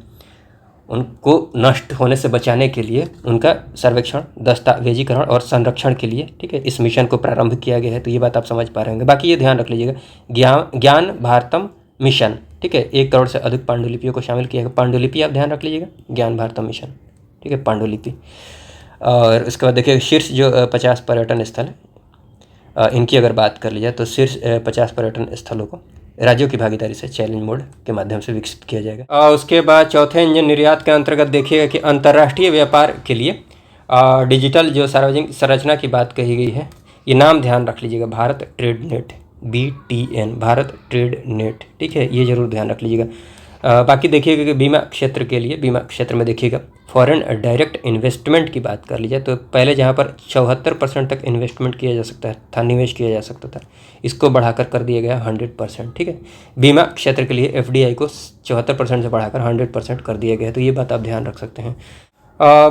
Speaker 1: उनको नष्ट होने से बचाने के लिए उनका सर्वेक्षण, दस्तावेजीकरण और संरक्षण के लिए, ठीक है, इस मिशन को प्रारंभ किया गया है। तो ये बात आप समझ पा रहे होंगे। बाकी ये ध्यान रख लीजिएगा, ज्ञान भारतम मिशन, ठीक है, 1 करोड़ से अधिक पांडुलिपियों को शामिल किया गया। पांडुलिपि आप ध्यान रख लीजिएगा, ज्ञान भारतम मिशन, ठीक है, पांडुलिपि। और उसके बाद देखिए शीर्ष जो 50 पर्यटन स्थल है, इनकी अगर बात कर ली जाए तो शीर्ष 50 पर्यटन स्थलों को राज्यों की भागीदारी से चैलेंज मोड के माध्यम से विकसित किया जाएगा। और उसके बाद चौथे इंजन निर्यात के अंतर्गत देखिएगा कि अंतर्राष्ट्रीय व्यापार के लिए डिजिटल जो सार्वजनिक संरचना की बात कही गई है, ये नाम ध्यान रख लीजिएगा, Bharat trade net, BTN, Bharat trade net. ठीक है, ये जरूर ध्यान रख लीजिएगा। बाकी देखिएगा कि बीमा क्षेत्र के लिए, बीमा क्षेत्र में देखिएगा फॉरेन डायरेक्ट इन्वेस्टमेंट की बात कर लीजिए तो पहले जहाँ पर 74% तक इन्वेस्टमेंट किया जा सकता था, निवेश किया जा सकता था, इसको बढ़ाकर कर दिया गया 100%। ठीक है, बीमा क्षेत्र के लिए FDI को 74% से बढ़ाकर 100% कर दिया गया है, तो ये बात आप ध्यान रख सकते हैं।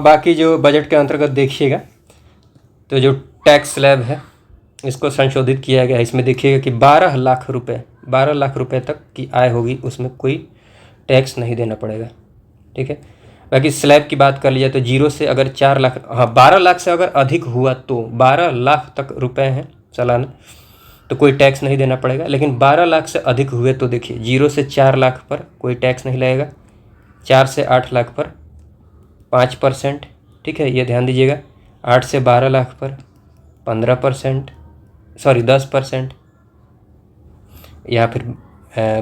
Speaker 1: बाकी जो बजट के अंतर्गत देखिएगा तो जो टैक्स स्लैब है इसको संशोधित किया गया है। इसमें देखिएगा कि 12 लाख रुपए तक की आय होगी उसमें कोई टैक्स नहीं देना पड़ेगा। ठीक है, बाकी स्लैब की बात कर लिया तो 0 से अगर 4 लाख, हाँ 12 लाख से अगर अधिक हुआ तो 12 लाख तक रुपए हैं सालाना तो कोई टैक्स नहीं देना पड़ेगा। लेकिन 12 लाख से अधिक हुए तो देखिए 0 से 4 लाख पर कोई टैक्स नहीं लगेगा, 4 से 8 लाख पर 5%। ठीक है, ये ध्यान दीजिएगा, 8 से 12 लाख पर 10%, या फिर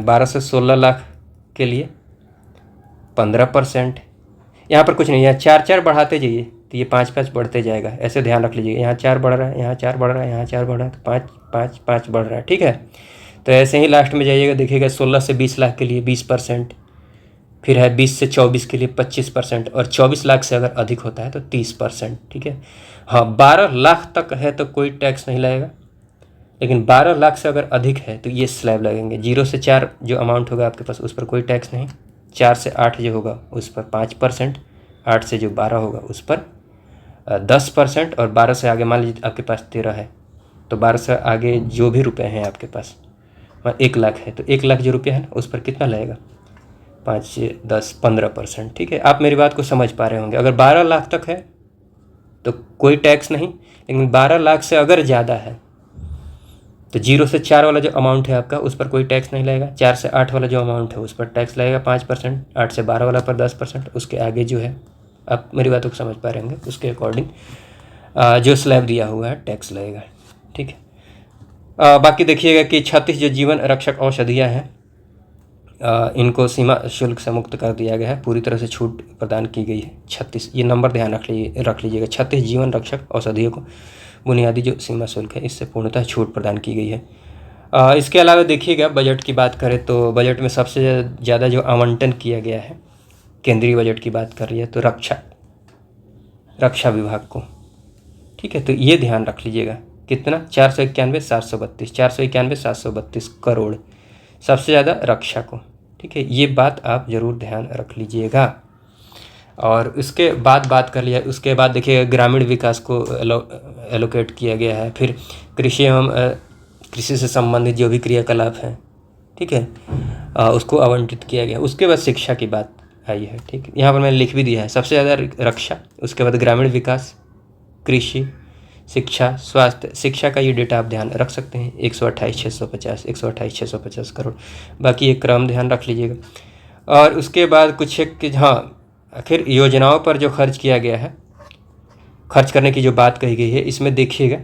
Speaker 1: 12 से 16 लाख के लिए 15%। यहाँ पर कुछ नहीं, यहाँ 4 बढ़ाते जाइए तो ये 5 बढ़ते जाएगा, ऐसे ध्यान रख लीजिए। यहाँ 4 बढ़ रहा है, यहाँ 4 बढ़ रहा है, यहाँ 4 बढ़ रहा है, तो 5 बढ़ रहा है। ठीक है, तो ऐसे ही लास्ट में जाइएगा, देखिएगा 16 से 20 लाख के लिए 20%, फिर है 20 से 24 के लिए 25%, और 24 लाख से अगर अधिक होता है तो 30%। ठीक है, हाँ 12 लाख तक है तो कोई टैक्स नहीं लगेगा, लेकिन 12 लाख से अगर अधिक है तो ये स्लैब लगेंगे। 0 से 4 जो अमाउंट होगा आपके पास उस पर कोई टैक्स नहीं, 4 से 8 जो होगा उस पर 5%, 8 से जो 12 होगा उस पर 10% और 12 से आगे मान लीजिए आपके पास 13 है तो 12 से आगे जो भी रुपए हैं आपके पास 1 लाख है तो 1 लाख जो रुपया है ना उस पर कितना लगेगा 5, 10, 15%। ठीक है, आप मेरी बात को समझ पा रहे होंगे। अगर 12 लाख तक है तो कोई टैक्स नहीं, लेकिन 12 लाख से अगर ज़्यादा है तो 0 से 4 वाला जो अमाउंट है आपका उस पर कोई टैक्स नहीं लगेगा। 4 से 8 वाला जो अमाउंट है उस पर टैक्स लगेगा 5%। 8 से 12 वाला पर 10%। उसके आगे जो है आप मेरी बातों को समझ पा रहे होंगे, उसके अकॉर्डिंग जो स्लैब दिया हुआ है टैक्स लगेगा। ठीक है, बाकी देखिएगा कि 36 जो जीवन रक्षक औषधियाँ हैं इनको सीमा शुल्क से मुक्त कर दिया गया है, पूरी तरह से छूट प्रदान की गई है। 36 ये नंबर ध्यान रख लीजिएगा। 36 जीवन रक्षक औषधियों को बुनियादी जो सीमा शुल्क है इससे पूर्णतः छूट प्रदान की गई है। इसके अलावा देखिएगा बजट की बात करें तो बजट में सबसे ज़्यादा जो आवंटन किया गया है, केंद्रीय बजट की बात कर रही है तो रक्षा विभाग को। ठीक है, तो ये ध्यान रख लीजिएगा कितना 491,732 करोड़ सबसे ज़्यादा रक्षा को। ठीक है, ये बात आप ज़रूर ध्यान रख लीजिएगा। और उसके बाद बात कर लिया, उसके बाद देखिए ग्रामीण विकास को एलोकेट किया गया है। फिर कृषि एवं कृषि से संबंधित जो भी क्रियाकलाप हैं, ठीक है, उसको आवंटित किया गया। उसके बाद शिक्षा की बात आई है। ठीक है, यहाँ पर मैंने लिख भी दिया है सबसे ज़्यादा रक्षा, उसके बाद ग्रामीण विकास, कृषि, शिक्षा, स्वास्थ्य। शिक्षा का ये डेटा आप ध्यान रख सकते हैं 128,650 करोड़। बाकी एक क्रम ध्यान रख लीजिएगा। और उसके बाद कुछ एक हाँ आखिर योजनाओं पर जो खर्च किया गया है, खर्च करने की जो बात कही गई है, इसमें देखिएगा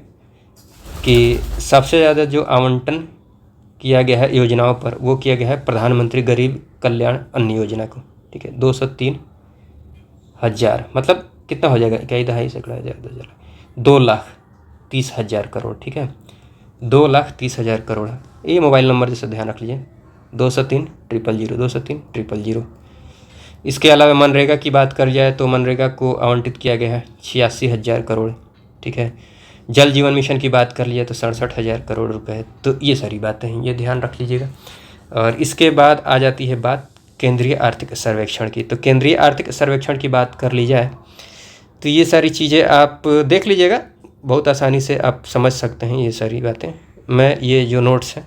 Speaker 1: कि सबसे ज़्यादा जो आवंटन किया गया है योजनाओं पर वो किया गया है प्रधानमंत्री गरीब कल्याण अन्न योजना को। ठीक है, 203,000 मतलब कितना हो जाएगा, 2,30,000 करोड़। ठीक है, 2,30,000 करोड़। ये मोबाइल नंबर जैसे ध्यान रख लीजिए 203,000। इसके अलावा मनरेगा की बात कर जाए तो मनरेगा को आवंटित किया गया है 86,000 करोड़। ठीक है, जल जीवन मिशन की बात कर लिया तो 67,000 करोड़ रुपए। तो ये सारी बातें हैं, ये ध्यान रख लीजिएगा। और इसके बाद आ जाती है बात केंद्रीय आर्थिक सर्वेक्षण की। तो केंद्रीय आर्थिक सर्वेक्षण की बात कर ली जाए तो ये सारी चीज़ें आप देख लीजिएगा, बहुत आसानी से आप समझ सकते हैं ये सारी बातें। मैं ये जो नोट्स हैं,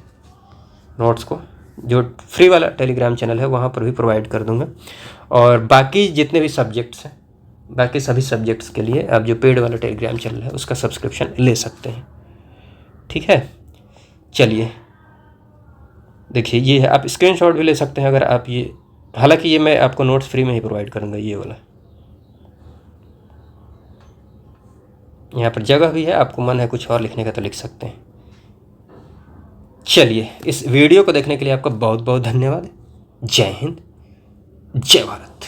Speaker 1: नोट्स को जो फ्री वाला टेलीग्राम चैनल है वहाँ पर भी प्रोवाइड कर दूँगा। और बाकी जितने भी सब्जेक्ट्स हैं, बाकी सभी सब्जेक्ट्स के लिए आप जो पेड वाला टेलीग्राम चैनल है उसका सब्सक्रिप्शन ले सकते हैं। ठीक है, चलिए देखिए ये है, आप स्क्रीनशॉट भी ले सकते हैं अगर आप ये, हालांकि ये मैं आपको नोट्स फ्री में ही प्रोवाइड करूँगा। ये वाला यहाँ पर जगह भी है, आपको मन है कुछ और लिखने का तो लिख सकते हैं। चलिए, इस वीडियो को देखने के लिए आपका बहुत बहुत धन्यवाद। जय हिंद, जय भारत।